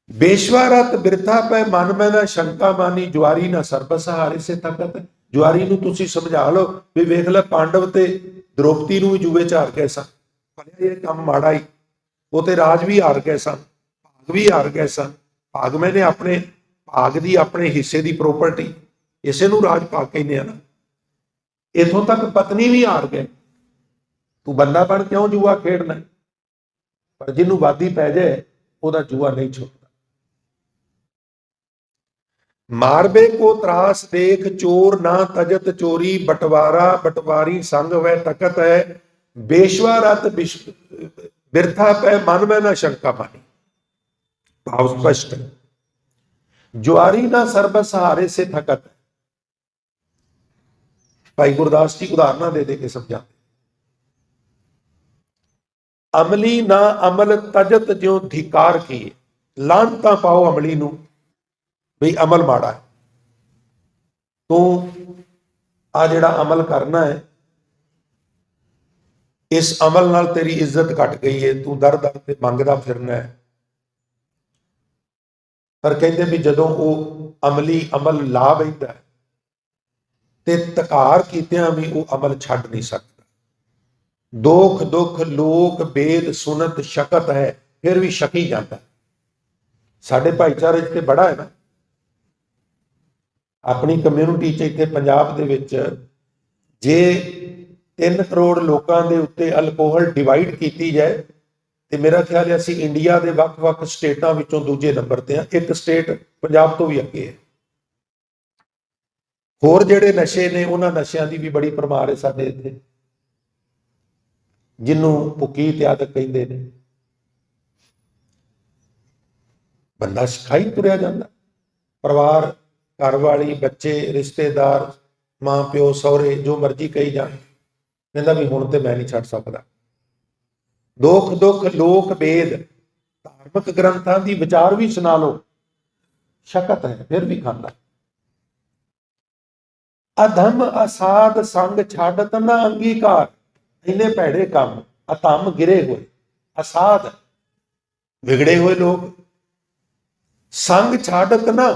बेशवा रत बिरथा पै मन में ना शंका मानी जुआरी ना सरबत सहारे से तकत। जुआरी ਨੂੰ ਤੁਸੀਂ ਸਮਝਾ ਲਓ ਵੀ ਵੇਖ ਲੈ ਪਾਂਡਵ ਤੇ द्रौपदी ਨੂੰ ਵੀ ਜੂਏ ਚ ਹਾਰ ਗਏ ਸਨ, ਇਹ ਕੰਮ ਮਾੜਾ ਹੀ, ਉਹ ਤੇ ਰਾਜ ਵੀ ਹਾਰ ਗਏ ਸਨ, ਭਾਗ ਵੀ ਹਾਰ ਗਏ ਸਨ। ਭਾਗ ਮੈਨੇ ਆਪਣੇ ਭਾਗ ਦੀ ਆਪਣੇ ਹਿੱਸੇ ਦੀ ਪ੍ਰੋਪਰਟੀ, ਇਸੇ ਨੂੰ ਰਾਜ ਭਾਗ ਕਹਿੰਦੇ ਆ ਨਾ। ਇਥੋਂ ਤੱਕ ਪਤਨੀ ਵੀ ਹਾਰ ਗਏ, ਤੂੰ ਬੰਦਾ ਬਣ ਕਿਉਂ ਜੂਆ ਖੇਡਣਾ। ਪਰ ਜਿਹਨੂੰ ਵਾਦੀ ਪੈ ਜਾਏ ਉਹਦਾ ਜੂਆ ਨਹੀਂ ਛੁੱਟਦਾ। मारबे को त्रास देख चोर ना तजत चोरी, बंटवारा बंटवारी संग वह तकत है। बेशवा रत बिरथा पै मन में ना शंका मानी। भाव स्पष्ट है। जुआरी ना सरबत सहारे से थकत है। भाई गुरदास जी उदाहरण दे के समझाते, अमली ना अमल तजत ज्यों धिकार की। लानता पाओ अमली नू भी अमल माड़ा है, तू आ जिहड़ा अमल करना है, इस अमल नाल तेरी इज्जत घट गई है, तू दर दर ते मंगदा फिरना है। पर कहते भी जदों वो अमली अमल ला बैठदा है ते धकार कीतियां भी वो अमल छड्ड नहीं सकता। दोख दुख लोक बेद सुनत शकत है, फिर भी शकी जाता। साडे भाईचारे ते बड़ा है ना, अपनी कम्यूनिटी च इत्थे पंजाब दे विच जे 3 करोड़ लोकां दे उत्ते अल्कोहल डिवाइड कीती जाए ते मेरा ख्याल है असीं इंडिया दे वख-वख स्टेटां विचों दूजे नंबर ते हां। एक स्टेट पंजाब तो भी अगे है। होर जिहड़े नशे ने उन्हां नशियां दी भी बड़ी परमार है साडे इत्थे, जिन्नू भुक्की इत्यादि कहिंदे ने। बंदा खाई तुरिया जांदा, परिवार घर वाली बच्चे रिश्तेदार मां प्यो सौहरे जो मर्जी कही जान, कहंदा भी हुण ते मैं नहीं छड्ड सकदा। दुख दुख लोक बेद, धार्मिक ग्रंथां दी विचार भी सुना लो, शकत है फिर भी खांदा। अधम असाध संग छाड़त ना अंगीकार। इन्ने भैड़े काम, अधम गिरे हुए, असाध बिगड़े हुए लोग, संग छाड़त ना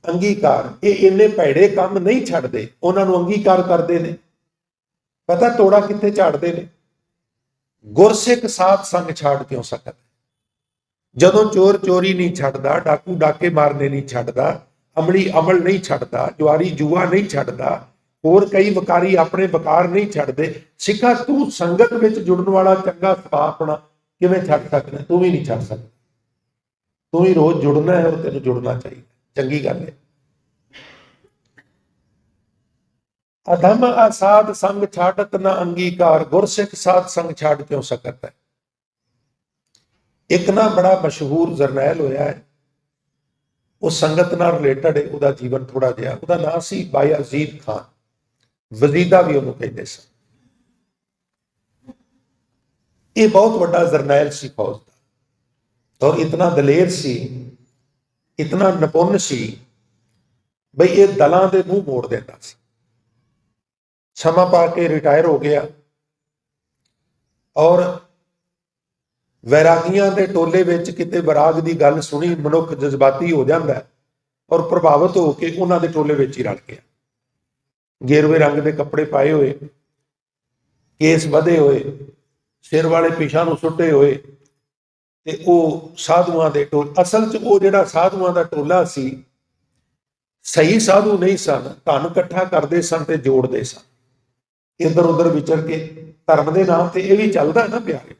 अंगीकार, ये इन्ने भैड़े काम नहीं छड्डदे, उन्हां नूं अंगीकार करदे ने। पता तोड़ा कित्थे झाड़दे ने, गुरसिख साथ संग छाड़ क्यों सकत। जदों चोर चोरी नहीं छड्डदा, डाकू डाके मारने नहीं छड्डदा, अमली अमल नहीं छड्डदा, जुआरी जुआ नहीं छड्डदा, होर कई वकारी अपने वकार नहीं छड्डदे, सिखा तू संगत विच जुड़न वाला चंगा सुभाਅ अपना किवें छड्ड सकदा। तू भी नहीं छड्ड सकदा, तू ही रोज जुड़ना है और तेनू जुड़ना चाहिए, चंगी गल है। अधम असाध संग छाड़त ना अंगीकार, गुरसिख साध संग छाड़ क्यों सकत है। एक ना बड़ा मशहूर जरनैल होया है, उस संगत नाल रिलेटेड है, उहदा जीवन थोड़ा जिहा, उहदा नाम सी बायजीद खान, वजीदा भी उहनूं कहंदे सन। ये बहुत बड़ा जरनैल सी फौज दा, और इतना दलेर सी, इतना निपुण सी बई ये दलां दे मूंह मोड़ देंदा सी। समा पा के रिटायर हो गया और वैरागियां दे टोले विच किते वैराग दी गल सुनी, मनुख जज्बाती हो जांदा है और प्रभावित होकर उन्हां दे टोले विच ही रल गया। गेरवे रंग दे कपड़े पाए हुए, केस बधे हुए, सिर वाले पिछां नूं सुट्टे हुए, ते ओह साधुआं दे टोले, असल च ओह जिहड़ा साधुआं दा टोला सी, सही साधु नहीं सन, धन इकट्ठा करते सन ते जोड़ते सन, इधर उधर विचर के। धर्म के नाम से यह भी चलता है ना प्यारे,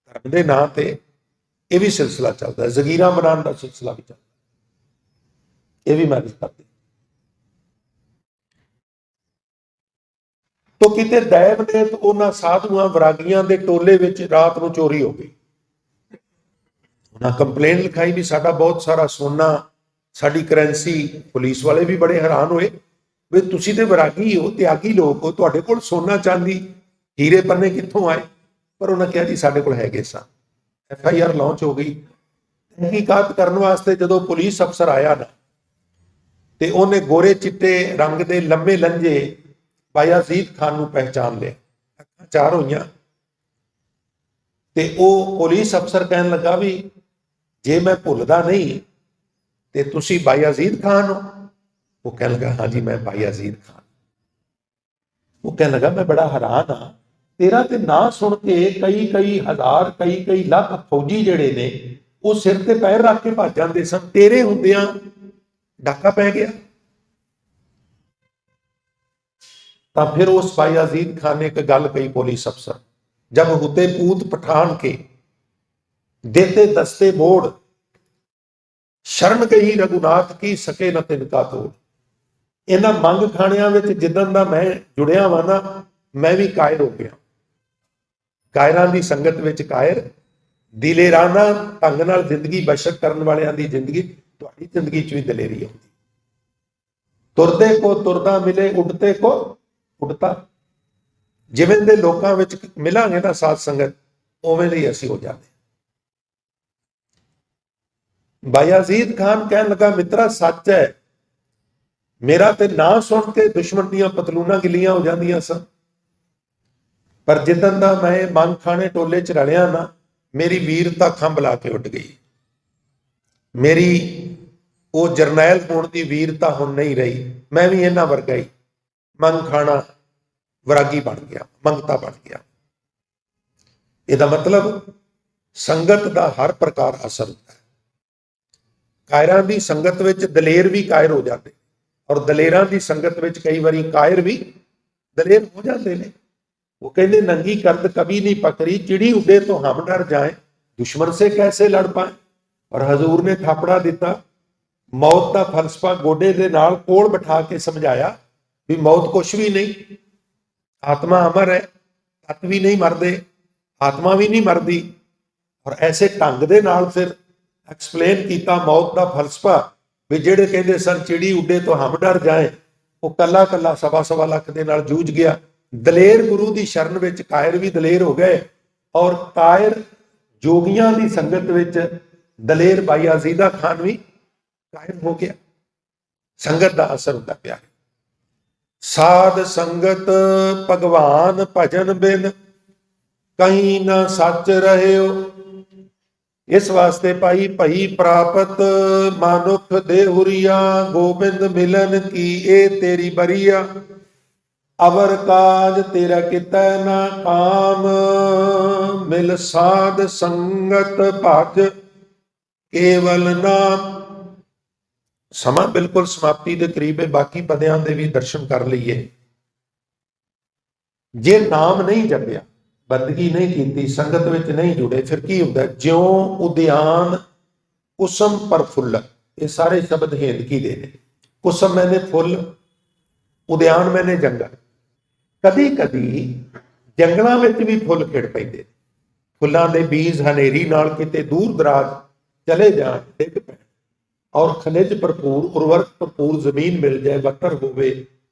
धर्म के नाम से यह भी सिलसिला चलता है, जगीरा बनाने का सिलसिला भी चलता है, यह भी मैनेज करते। तो किते दैव ने तो उन्हां साधुआं वैरागियां दे टोले विच रात नूं चोरी हो गई। उन्हां कंप्लेन लिखाई भी साडा बहुत सारा सोना, साडी करेंसी। पुलिस वाले भी बड़े हैरान होए भी तुसीं ते वैरागी हो, त्यागी लोग हो, तुहाडे कोल सोना चांदी हीरे पन्ने कित्थों आए। पर उन्हें कहा जी साडे कोल हैगे सन। FIR लॉन्च हो गई। तहकीकात करने वास्ते जदों पुलिस अफसर आया ना, ते उन्हें गोरे चिट्टे रंग दे लंबे लंजे बायाजीद खान नूं पहचान लिया, अखां चार होईयां। ते ओह पुलिस अफसर कहन लगा भी जे मैं भुलदा नहीं ते तुसी बायजीद खान हो? वो कह लगा हाँ जी मैं बायजीद खान। वो कह लगा मैं बड़ा हैरान हाँ, तेरा ते ना सुन के कई कई हजार कई कई लाख फौजी जड़े ने वो सिर ते पैर रख के भज जाते सन, तेरे हुंदियां डाका पै गया। तो फिर उस बायजीद खान ने एक गल कही पुलिस अफसर, जब हुते पूत पठान के देते दस्ते बोड़, शरण गई रघुनाथ की सके न तिनका तोड़। इन्हां मंग खाणियां विच जिदन दा मैं जुड़िया वा ना, मैं भी कायर हो गया। कायरां दी संगत विच कायर, दिलेराना ढंग नाल जिंदगी बशर करन वालियां दी जिंदगी, तुहाडी जिंदगी च भी दलेरी आउंदी। तुरदे को तुरदा मिले, उड़ते को उड़ता। जिवें दे लोकां विच मिलांगे ना साध संगत, उवें दे असीं हो जांदे। बायजीद खान कहन लगा मित्रा सच है, मेरा ते ना सुन के दुश्मन दियां पतलूना गिलियां हो जांदियां सन, पर जिदन दा मैं मंग खाने टोले च रलिया ना, मेरी वीरता खंभ ला के उठ गई। मेरी वो जरनैल होने की वीरता हुण नहीं रही, मैं भी इन्हां वर्गा ही मंग खाना वरागी बन गया, मंगता बन गया। ਇਹਦਾ मतलब संगत का हर प्रकार असर होता है। कायरां की संगत विच दलेर भी कायर हो जाते, और दलेरां की संगत विच कई बारी कायर भी दलेर हो जाते हैं। वो कहते नंगी करद कभी नहीं पकड़ी, चिड़ी उड़े तो हम डर जाए, दुश्मन से कैसे लड़ पाए। और हजूर ने थापड़ा दिता, मौत का फलसफा गोडे के नाल कोल बिठा के समझाया भी मौत कुछ भी नहीं, आत्मा अमर है, तत्व भी नहीं मरदे, आत्मा भी नहीं मरदी। और ऐसे ढंग दे नाल फिर एक्सप्लेन किया मौत का फलसफा भी जेड़े कहते सन चिड़ी उड़े तो हम डर जाए, वो कला कला सवा सवा लख दे नाल जूझ गया। दलेर गुरु की शरण विच कायर भी दलेर हो गए, और कायर जोगियां की संगत विच दलेर बायजीदा खान भी कायर हो गया। संगत का असर होता प्यार। साध संगत भगवान भजन बिन, कहीं ना सच रहे हो। इस वास्ते पाई भई प्रापत मानुख देहुरिया, गोबिंद मिलन की ए तेरी बरिया। अवर काज तेरा किता ना काम, मिल साध संगत भज केवल नाम। समा बिल्कुल समाप्ति के करीब है, बाकी पदियां दे भी दर्शन कर लीए। जे नाम नहीं जपिया, बंदगी नहीं की, संगत विच नहीं जुड़े, फिर की होता? ज्यों उद्यान कुसम प्रफुल्ल, ये सारे शब्द हेंदकी दे ने। कुसम मैंने फुल, उद्यान मैंने जंगल। कदी कदी जंगलों में भी फुल खिड़ पैंदे, फुलों के बीज हनेरी नाल किते दूर दराज चले जान, डिग पैण, और खनिज भरपूर उर्वरक भरपूर जमीन मिल जाए, बत्तर होवे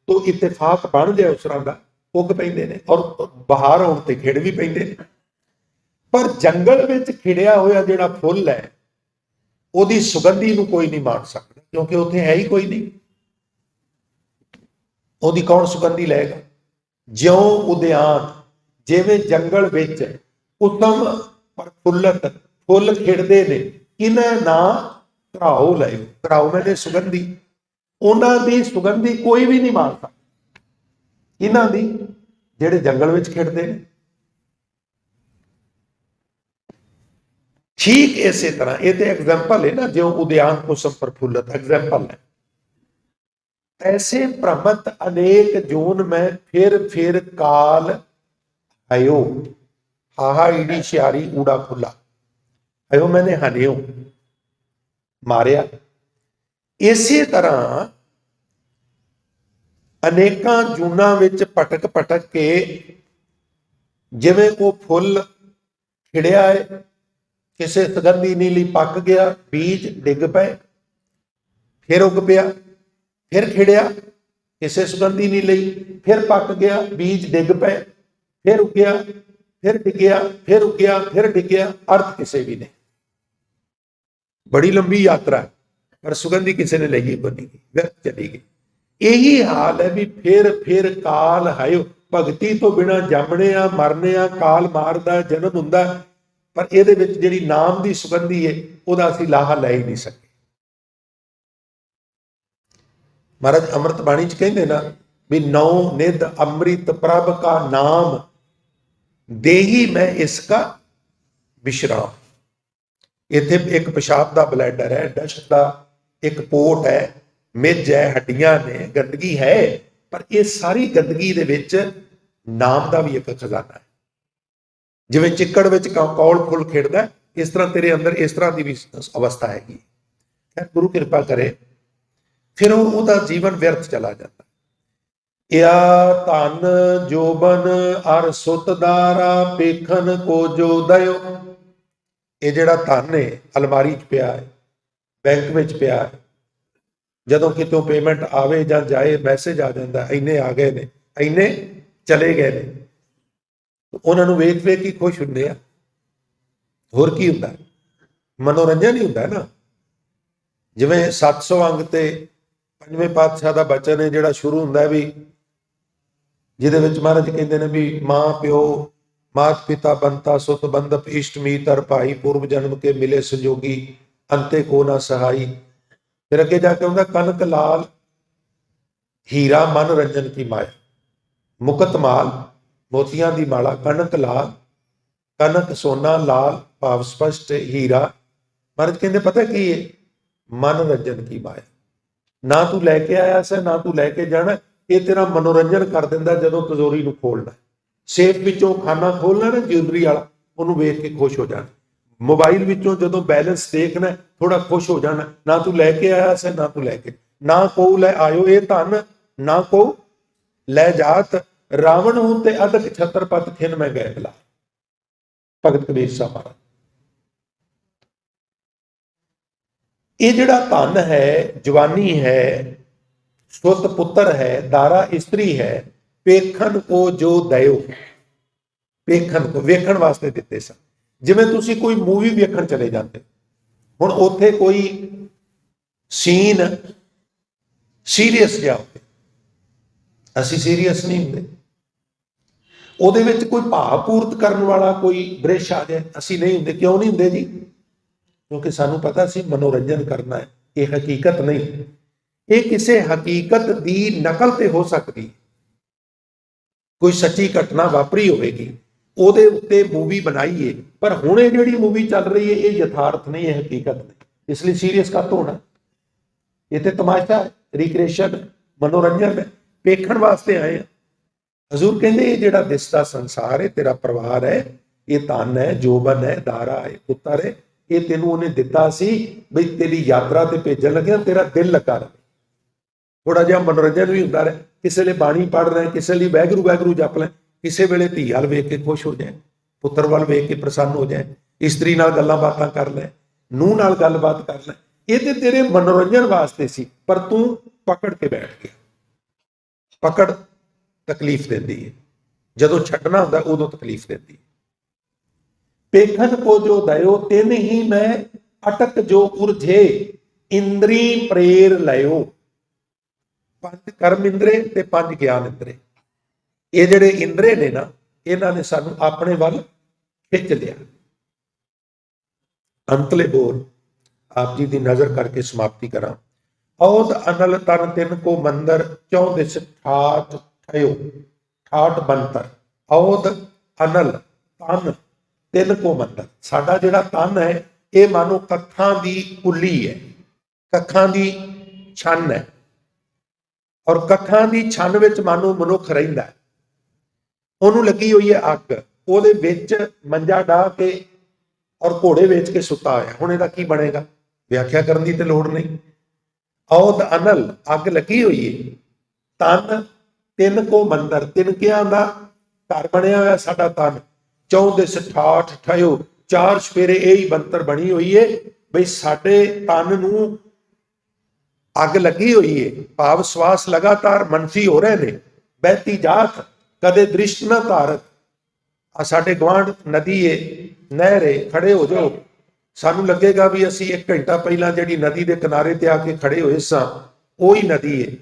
तो इत्तेफाक बन जाए, उस तरह का उग पैंदे ने, और बहार आउण ते खिड़ भी पैंदे ने। पर जंगल विच खिड़िया होया जिहड़ा फुल है, ਉਹਦੀ सुगंधी ਨੂੰ कोई नहीं माण सकता, क्योंकि उत्थे है ही कोई नहीं, ਉਹਦੀ कौन सुगंधी लेगा। ज्यों उद्यान, जिवें जंगल विच उत्तम प्रफुल्लत फुल खिड़दे ने, इन्हां ना घराओ लाओ, घराओ मैंने सुगंधी, उन्हां दी सुगंधी कोई भी नहीं माण सकता, इन्हां दी जिहड़े जंगल विच खिड़दे ने। ठीक इसे तरह ये तो एग्जाम्पल है ना, जो उद्यान कुसुम प्रफुल्लत एग्जाम्पल है। ऐसे भ्रमत अनेक जून में फिर काल आयो, हाहा ईडी श्यारी ऊड़ा खुला, आयो मैंने हनियो मारिया। इसी तरह अनेकां जूना विच भटक भटक के, जिवें वो फुल खिड़िया है, किसी सुगंधी नीली पक गया, बीज डिग पे, फिर उग पिया, फिर खिड़िया, किसी सुगंधी नहीं लई, फिर पक गया, बीज डिग पे, फिर उगया, फिर डिगया, फिर उगया, फिर डिगया, अर्थ किसी भी नहीं। बड़ी लंबी यात्रा है, पर सुगंधी किसी ने लगी बनी गई, व्यर्थ चली गई। यही हाल है भी फिर काल हायो, भगती तो बिना जमने आ मरने आ, काल मारदा जन्म हुंदा, पर ਇਹਦੇ ਵਿੱਚ ਜਿਹੜੀ ਨਾਮ ਦੀ ਸੁਗੰਧੀ ਹੈ ਉਹਦਾ ਅਸੀਂ ਲਾਹਾ ਲੈ ਹੀ ਨਹੀਂ ਸਕੇ। ਮਹਾਰਾਜ ਅੰਮ੍ਰਿਤ ਬਾਣੀ ਚ ਕਹਿੰਦੇ ਨਾ ਵੀ ਨੌ ਨਿਧ ਅੰਮ੍ਰਿਤ ਪ੍ਰਭ ਕਾ ਨਾਮ ਦੇਹੀ ਮੈਂ ਇਸਕਾ ਵਿਸ਼ਰਾਮ। ਇੱਥੇ ਇੱਕ ਪਿਸ਼ਾਬ ਦਾ ਬਲੈਡਰ ਹੈ, ਡਸਟ ਦਾ ਇੱਕ ਪੋਟ ਹੈ, ਮਿੱਝ ਹੈ, ਹੱਡੀਆਂ ਨੇ, ਗੰਦਗੀ ਹੈ, ਪਰ ਇਹ ਸਾਰੀ ਗੰਦਗੀ ਦੇ ਵਿੱਚ ਨਾਮ ਦਾ ਵੀ ਇੱਕ ਖਜ਼ਾਨਾ ਹੈ। ਜਿਵੇਂ ਚਿੱਕੜ ਵਿੱਚ ਕੌਲ ਫੁੱਲ ਖੇਡਦਾ, ਇਸ ਤਰ੍ਹਾਂ ਤੇਰੇ ਅੰਦਰ ਇਸ ਤਰ੍ਹਾਂ ਦੀ ਵੀ ਅਵਸਥਾ ਹੈਗੀ। ਗੁਰੂ ਕਿਰਪਾ ਕਰੇ, ਫਿਰ ਉਹਦਾ ਜੀਵਨ ਵਿਅਰਥ ਚਲਾ ਜਾਂਦਾ। ਯਾ ਧਨ ਜੋਬਨ ਅਰ ਸੁਤ ਦਾਰਾ ਪੇਖਨ ਕੋ ਜੋ ਦਇਓ। ਇਹ ਜਿਹੜਾ ਧਨ ਹੈ ਅਲਮਾਰੀ 'ਚ ਪਿਆ ਹੈ, ਬੈਂਕ ਵਿੱਚ ਪਿਆ ਹੈ, ਜਦੋਂ ਕਿਤੋਂ ਪੇਮੈਂਟ ਆਵੇ ਜਾਂ ਜਾਏ ਮੈਸੇਜ ਆ ਜਾਂਦਾ ਇੰਨੇ ਆ ਗਏ ਨੇ, ਇੰਨੇ ਚਲੇ ਗਏ ਨੇ, ਉਹਨਾਂ ਨੂੰ ਵੇਖ ਵੇਖ ਹੀ ਖੁਸ਼ ਹੁੰਦੇ ਆ। ਹੋਰ ਕੀ ਹੁੰਦਾ? ਮਨੋਰੰਜਨ ਹੀ ਹੁੰਦਾ ਨਾ। ਜਿਵੇਂ 700 ਅੰਗ ਤੇ ਪੰਜਵੇਂ ਪਾਤਸ਼ਾਹ ਦਾ ਬਚਨ ਹੈ ਜਿਹੜਾ ਸ਼ੁਰੂ ਹੁੰਦਾ ਵੀ, ਜਿਹਦੇ ਵਿੱਚ ਮਹਾਰਾਜ ਕਹਿੰਦੇ ਨੇ ਵੀ ਮਾਂ ਪਿਓ ਮਾਤ ਪਿਤਾ ਬੰਤਾ ਸੁਤ ਬੰਦਪ ਇਸ਼ਟ ਮੀਤਰ ਭਾਈ ਪੂਰਵ ਜਨਮ ਕੇ ਮਿਲੇ ਸੰਜੋਗੀ ਅੰਤੇ ਕੋ ਨਾ ਸਹਾਈ। ਫਿਰ ਅੱਗੇ ਜਾ ਕੇ ਹੁੰਦਾ ਕਨਕ ਲਾਲ ਹੀਰਾ ਮਨ ਰੰਜਨ ਕੀ ਮਾਇਆ। ਮੁਕਤ ਮਾਲ ਮੋਤੀਆਂ ਦੀ ਮਾਲਾ, ਕਣਕ ਲਾਲ, ਕਨਕ ਸੋਨਾ ਲਾਲ ਭਾਵ ਸਪਸ਼ਟ ਹੀਰਾ। ਮਹਾਰਾਜ ਕਹਿੰਦੇ ਪਤਾ ਕੀ ਹੈ? ਮਨ ਰੰਜਨ ਕੀ ਮਾਇਆ। ਨਾ ਤੂੰ ਲੈ ਕੇ ਆਇਆ ਸੀ ਨਾ ਤੂੰ ਲੈ ਕੇ ਜਾਣਾ, ਇਹ ਤੇਰਾ ਮਨੋਰੰਜਨ ਕਰ ਦਿੰਦਾ। ਜਦੋਂ ਤਿਜੋਰੀ ਨੂੰ ਖੋਲਣਾ, ਸੇਫ ਵਿੱਚੋਂ ਖਾਨਾ ਖੋਲਣਾ ਨਾ ਜਿਊਲਰੀ ਵਾਲਾ, ਉਹਨੂੰ ਵੇਖ ਕੇ ਖੁਸ਼ ਹੋ ਜਾਣਾ। ਮੋਬਾਈਲ ਵਿੱਚੋਂ ਜਦੋਂ ਬੈਲੈਂਸ ਦੇਖਣਾ ਥੋੜਾ ਖੁਸ਼ ਹੋ ਜਾਣਾ। ਨਾ ਤੂੰ ਲੈ ਕੇ ਆਇਆ ਸੀ ਨਾ ਤੂੰ ਲੈ ਕੇ, ਨਾ ਕੋ ਲੈ ਆਇਓ ਇਹ ਧਨ, ਨਾ ਕੋ ਲੈ ਜਾਤ। ਰਾਵਣ ਹੂੰ ਤੇ ਅਦਕ ਛਤਰਪਤ ਖਿਨ ਮੈਂ ਗਏ ਬਲਾ। ਭਗਤ ਕਬੀਰ ਸਾਹਿਬ ਮਹਾਰਾਜ। ਇਹ ਜਿਹੜਾ ਧਨ ਹੈ, ਜਵਾਨੀ ਹੈ, ਸੁਤ ਪੁੱਤਰ ਹੈ, ਦਾਰਾ ਇਸਤਰੀ ਹੈ, ਪੇਖਣ ਕੋ ਜੋ ਦਇਓ। ਪੇਖਣ ਕੋ ਵੇਖਣ ਵਾਸਤੇ ਦਿੱਤੇ ਸਨ। ਜਿਵੇਂ ਤੁਸੀਂ ਕੋਈ ਮੂਵੀ ਵੇਖਣ ਚਲੇ ਜਾਂਦੇ, ਹੁਣ ਉੱਥੇ ਕੋਈ ਸੀਨ ਸੀਰੀਅਸ ਜਿਹਾ ਹੋਵੇ, ਅਸੀਂ ਸੀਰੀਅਸ ਨਹੀਂ ਹੁੰਦੇ। ਉਹਦੇ ਵਿੱਚ ਕੋਈ ਭਾਵ ਪੂਰਤ ਕਰਨ ਵਾਲਾ ਕੋਈ ਦ੍ਰਿਸ਼ ਆ ਜਾਏ, ਅਸੀਂ ਨਹੀਂ ਹੁੰਦੇ। ਕਿਉਂ ਨਹੀਂ ਹੁੰਦੇ ਜੀ? ਕਿਉਂਕਿ ਸਾਨੂੰ ਪਤਾ ਸੀ ਮਨੋਰੰਜਨ ਕਰਨਾ ਹੈ, ਇਹ ਹਕੀਕਤ ਨਹੀਂ। ਇਹ ਕਿਸੇ ਹਕੀਕਤ ਦੀ ਨਕਲ ਤੇ ਹੋ ਸਕਦੀ। ਕੋਈ ਸੱਚੀ ਘਟਨਾ ਵਾਪਰੀ ਹੋਵੇਗੀ, ਉਹਦੇ ਉੱਤੇ ਮੂਵੀ ਬਣਾਈਏ, ਪਰ ਹੁਣ ਇਹ ਜਿਹੜੀ ਮੂਵੀ ਚੱਲ ਰਹੀ ਹੈ ਇਹ ਯਥਾਰਥ ਨਹੀਂ, ਇਹ ਹਕੀਕਤ ਨਹੀਂ। ਇਸ ਲਈ ਸੀਰੀਅਸ ਕਾਹਤੋਂ ਹੋਣਾ? ਇਹ ਤੇ ਤਮਾਸ਼ਾ, ਰਿਕ੍ਰੀਏਸ਼ਨ, ਮਨੋਰੰਜਨ ਹੈ, ਵੇਖਣ ਵਾਸਤੇ ਆਏ ਆ। ਹਜ਼ੂਰ ਕਹਿੰਦੇ ਇਹ ਜਿਹੜਾ ਦਿਸਦਾ ਸੰਸਾਰ ਹੈ, ਤੇਰਾ ਪਰਿਵਾਰ ਹੈ, ਇਹ ਧਨ ਹੈ, ਜੋਬਨ ਹੈ, ਦਾਰਾ ਹੈ, ਪੁੱਤਰ ਹੈ, ਇਹ ਤੈਨੂੰ ਉਹਨੇ ਦਿੱਤਾ ਸੀ ਬਈ ਤੇਰੀ ਯਾਤਰਾ ਤੇ ਭੇਜਣ ਲੱਗਿਆ ਤੇਰਾ ਦਿਲ ਲੱਗਾ ਰਹੇ, ਥੋੜਾ ਜਿਹਾ ਮਨੋਰੰਜਨ ਵੀ ਹੁੰਦਾ ਰਹੇ। ਕਿਸੇ ਲਈ ਬਾਣੀ ਪੜ੍ਹ ਰਹੇ, ਕਿਸੇ ਲਈ ਵਾਹਿਗੁਰੂ ਵਾਹਿਗੁਰੂ ਜਪ ਲੈ, ਕਿਸੇ ਵੇਲੇ ਧੀ ਵੱਲ ਵੇਖ ਕੇ ਖੁਸ਼ ਹੋ ਜਾਏ, ਪੁੱਤਰ ਵੱਲ ਵੇਖ ਕੇ ਪ੍ਰਸੰਨ ਹੋ ਜਾਏ, ਇਸਤਰੀ ਨਾਲ ਗੱਲਾਂ ਬਾਤਾਂ ਕਰ ਲੈ, ਨੂੰਹ ਨਾਲ ਗੱਲਬਾਤ ਕਰ ਲੈ। ਇਹ ਤੇ ਤੇਰੇ ਮਨੋਰੰਜਨ ਵਾਸਤੇ ਸੀ, ਪਰ ਤੂੰ ਪਕੜ ਕੇ ਬੈਠ ਗਿਆ। ਪਕੜ ਤਕਲੀਫ ਦਿੰਦੀ ਹੈ, ਜਦੋਂ ਛੱਡਣਾ ਹੁੰਦਾ ਉਦੋਂ ਤਕਲੀਫ ਦਿੰਦੀ ਹੈ। ਪੇਖਨ ਕੋ ਜੋ ਦਇਓ ਤਿਨ ਹੀ ਮੈਂ ਅਟਕ ਜੋ ਉਰਝੇ ਇੰਦਰੀ ਪ੍ਰੇਰ ਲਿਓ। 5 ਕਰਮ ਇੰਦਰੇ ਤੇ 5 ਗਿਆਨ ਇੰਦਰੇ, ਇਹ ਜਿਹੜੇ ਇੰਦਰੇ ਨੇ ਨਾ, ਇਹਨਾਂ ਨੇ ਸਾਨੂੰ ਆਪਣੇ ਵੱਲ ਖਿੱਚ ਲਿਆ। ਅੰਤਲੇ ਬੋਲ ਆਪ ਜੀ ਦੀ ਨਜ਼ਰ ਕਰਕੇ ਸਮਾਪਤੀ ਕਰਾਂ। ਔਦ ਅਨਲ ਤਨ ਤਿਨ ਕੋ ਮੰਦਰ 14 ਦਿਸ ਠਾਠ ਠਇਓ। ਠਾਠ ਬੰਤਰ, ਔਦ ਅਨਲ ਤਨ ਤਿਨ ਕੋ ਮੰਦਰ। ਸਾਡਾ ਜਿਹੜਾ ਤਨ ਹੈ ਇਹ ਮਾਨੋ ਕੱਖਾਂ ਦੀ ਕੁੱਲੀ ਹੈ, ਕੱਖਾਂ ਦੀ ਛੰਨ ਹੈ, ਔਰ ਕੱਖਾਂ ਦੀ ਛੰਨ ਵਿੱਚ ਮਾਨੋ ਮਨੁੱਖ ਰਹਿੰਦਾ ਹੈ। ਉਹਨੂੰ ਲੱਗੀ ਹੋਈ ਹੈ ਅੱਗ, ਉਹਦੇ ਵਿੱਚ ਮੰਜਾ ਡਾਹ ਕੇ ਔਰ ਘੋੜੇ ਵੇਚ ਕੇ ਸੁੱਤਾ ਹੋਇਆ। ਹੁਣ ਇਹਦਾ ਕੀ ਬਣੇਗਾ? ਵਿਆਖਿਆ ਕਰਨ ਦੀ ਤੇ ਲੋੜ ਨਹੀਂ। ਔਦ ਅਨਲ, ਅੱਗ ਲੱਗੀ ਹੋਈ ਹੈ। ਤਨ ਤਿੰਨ ਕੋ ਮੰਦਰ, ਤਿਨਕਿਆਂ ਦਾ ਘਰ ਬਣਿਆ ਹੋਇਆ ਸਾਡਾ ਤਨ। 14 ਦਿਸ ਠਾਠ ਠਇਓ, 4 ਸਪੇਰੇ ਇਹ ਹੀ ਬੰਤਰ ਬਣੀ ਹੋਈ ਹੈ ਬਈ ਸਾਡੇ ਤਨ ਨੂੰ ਅੱਗ ਲੱਗੀ ਹੋਈ ਹੈ। ਭਾਵ ਸਵਾਸ ਲਗਾਤਾਰ ਮਨਫੀ ਹੋ ਰਹੇ ਨੇ। ਬਹਿਤੀ ਜਾਤ ਕਦੇ ਦ੍ਰਿਸ਼ਟ ਨਾ ਧਾਰਤ। ਆ ਸਾਡੇ ਗੁਆਂਢ ਨਦੀ ਏ, ਨਹਿਰ ਏ, ਖੜੇ ਹੋ ਜਾਓ, ਸਾਨੂੰ ਲੱਗੇਗਾ ਵੀ ਅਸੀਂ 1 ਘੰਟਾ ਪਹਿਲਾਂ ਜਿਹੜੀ ਨਦੀ ਦੇ ਕਿਨਾਰੇ ਤੇ ਆ ਕੇ ਖੜੇ ਹੋਏ ਸਾਂ ਉਹੀ ਨਦੀ ਏ।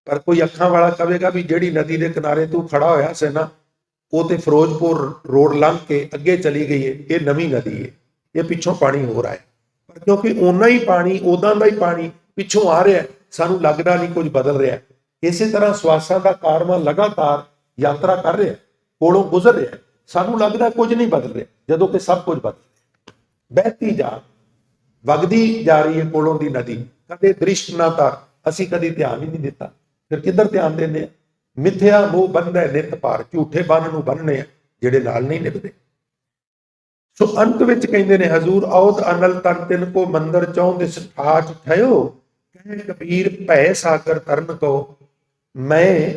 ਪਰ ਕੋਈ ਅੱਖਾਂ ਵਾਲਾ ਕਹੇਗਾ ਵੀ ਜਿਹੜੀ ਨਦੀ ਦੇ ਕਿਨਾਰੇ ਤੂੰ ਖੜਾ ਹੋਇਆ ਸੀ ਨਾ, ਉਹ ਤੇ ਫਿਰੋਜ਼ਪੁਰ ਰੋਡ ਲੰਘ ਕੇ ਅੱਗੇ ਚਲੀ ਗਈ ਹੈ। ਇਹ ਨਵੀਂ ਨਦੀ ਹੈ, ਇਹ ਪਿੱਛੋਂ ਪਾਣੀ ਹੋ ਰਿਹਾ ਹੈ, ਪਰ ਕਿਉਂਕਿ ਓਨਾ ਹੀ ਪਾਣੀ, ਉਦਾਂ ਦਾ ਹੀ ਪਾਣੀ ਪਿੱਛੋਂ ਆ ਰਿਹਾ, ਸਾਨੂੰ ਲੱਗਦਾ ਨਹੀਂ ਕੁਝ ਬਦਲ ਰਿਹਾ। ਇਸੇ ਤਰ੍ਹਾਂ ਸਵਾਸਾਂ ਦਾ ਕਾਰਵਾਂ ਲਗਾਤਾਰ ਯਾਤਰਾ ਕਰ ਰਿਹਾ, ਕੋਲੋਂ ਗੁਜ਼ਰ ਰਿਹਾ, ਸਾਨੂੰ ਲੱਗਦਾ ਕੁਝ ਨਹੀਂ ਬਦਲ ਰਿਹਾ, ਜਦੋਂ ਕਿ ਸਭ ਕੁਝ ਬਦਲ ਰਿਹਾ। ਬਹਿਤੀ ਜਾ, ਵਗਦੀ ਜਾ ਰਹੀ ਹੈ ਕੋਲੋਂ ਦੀ ਨਦੀ, ਕਦੇ ਦ੍ਰਿਸ਼ਟ ਨਾ ਧਰ, ਅਸੀਂ ਕਦੀ ਧਿਆਨ ਹੀ ਨਹੀਂ ਦਿੱਤਾ। ਫਿਰ ਕਿੱਧਰ ਧਿਆਨ ਦਿੰਦੇ ਆ? ਮਿੱਥਿਆ ਮੋਹ ਬੰਧੈ ਨਿਤ ਪਾਰ, ਝੂਠੇ ਬੰਨ ਨੂੰ ਬੰਨਣੇ ਆ ਜਿਹੜੇ ਨਾਲ ਨਹੀਂ ਨਿਭਦੇ। ਸੋ ਅੰਤ ਵਿੱਚ ਕਹਿੰਦੇ ਨੇ, ਹਜ਼ੂਰ ਆਉਤ ਅਨਲ ਤਨ ਤਿਨ ਕੋ ਮੰਦਰ ਚੌਂ ਦਿਸ ਠਾਠ ਠਇਓ, ਕਹੇ ਕਬੀਰ ਭੈ ਸਾਗਰ ਤਰਨ ਕੋ, ਮੈਂ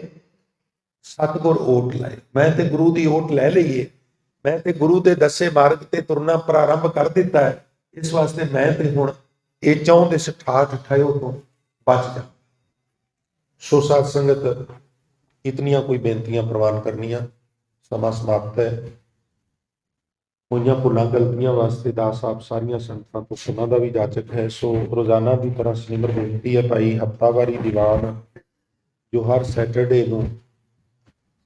ਸਤਿਗੁਰ ਓਟ ਲਾਏ। ਮੈਂ ਤੇ ਗੁਰੂ ਦੀ ਓਟ ਲੈ ਲਈਏ, ਮੈਂ ਤੇ ਗੁਰੂ ਦੇ ਦੱਸੇ ਮਾਰਗ ਤੇ ਤੁਰਨਾ ਪ੍ਰਾਰੰਭ ਕਰ ਦਿੱਤਾ ਹੈ। ਇਸ ਵਾਸਤੇ ਮੈਂ ਤੇ ਹੁਣ ਇਹ ਚੌਂ ਦਿਸ ਠਾਠ ਠਇਓ ਤੋਂ ਬਚ ਜਾ। ਸੋ ਸਾਧ ਸੰਗਤ, ਇਤਨੀਆਂ ਕੋਈ ਬੇਨਤੀਆਂ ਪ੍ਰਵਾਨ ਕਰਨੀਆਂ, ਸਮਾਂ ਸਮਾਪਤ ਹੈ। ਹੋਈਆਂ ਭੁੱਲਾਂ ਗਲਤੀਆਂ ਵਾਸਤੇ ਦਾਸ ਆਪ ਸਾਰੀਆਂ ਸੰਗਤਾਂ ਤੋਂ ਖਿਮਾ ਦਾ ਵੀ ਜਾਚਕ ਹੈ। ਸੋ ਰੋਜ਼ਾਨਾ ਦੀ ਤਰ੍ਹਾਂ ਸਿਮਰ ਬੇਨਤੀ ਹੈ ਭਾਈ, ਹਫ਼ਤਾਵਾਰੀ ਦੀਵਾਨ ਜੋ ਹਰ ਸੈਟਰਡੇ ਨੂੰ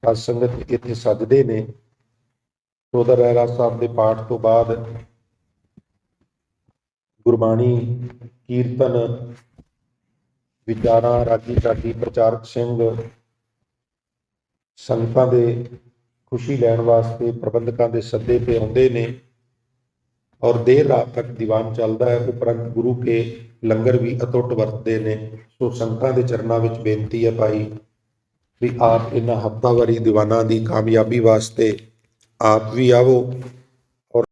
ਸਾਧ ਸੰਗਤ ਇੱਥੇ ਸੱਜਦੇ ਨੇ, ਸੋਦਰ ਰਹਿਰਾਸ ਸਾਹਿਬ ਦੇ ਪਾਠ ਤੋਂ ਬਾਅਦ ਗੁਰਬਾਣੀ, ਕੀਰਤਨ, ਵਿਚਾਰਾਂ, ਰਾਗੀ ਢਾਡੀ, ਪ੍ਰਚਾਰਕ ਸਿੰਘ ਸੰਗਤਾਂ ਦੇ ਖੁਸ਼ੀ ਲੈਣ ਵਾਸਤੇ ਪ੍ਰਬੰਧਕਾਂ ਦੇ ਸੱਦੇ ਤੇ ਆਉਂਦੇ ਨੇ ਔਰ ਦੇਰ ਰਾਤ ਤੱਕ ਦੀਵਾਨ ਚੱਲਦਾ ਹੈ। ਉਪਰੰਤ ਗੁਰੂ ਕੇ ਲੰਗਰ ਵੀ ਅਟੁੱਟ ਵਰਤਦੇ ਨੇ। ਸੋ ਸੰਗਤਾਂ ਦੇ ਚਰਨਾਂ ਵਿੱਚ ਬੇਨਤੀ ਹੈ ਭਾਈ ਵੀ ਆਪ ਇਹਨਾਂ ਹਫ਼ਤਾਵਾਰੀ ਦੀਵਾਨਾਂ ਦੀ ਕਾਮਯਾਬੀ ਵਾਸਤੇ ਆਪ ਵੀ ਆਵੋ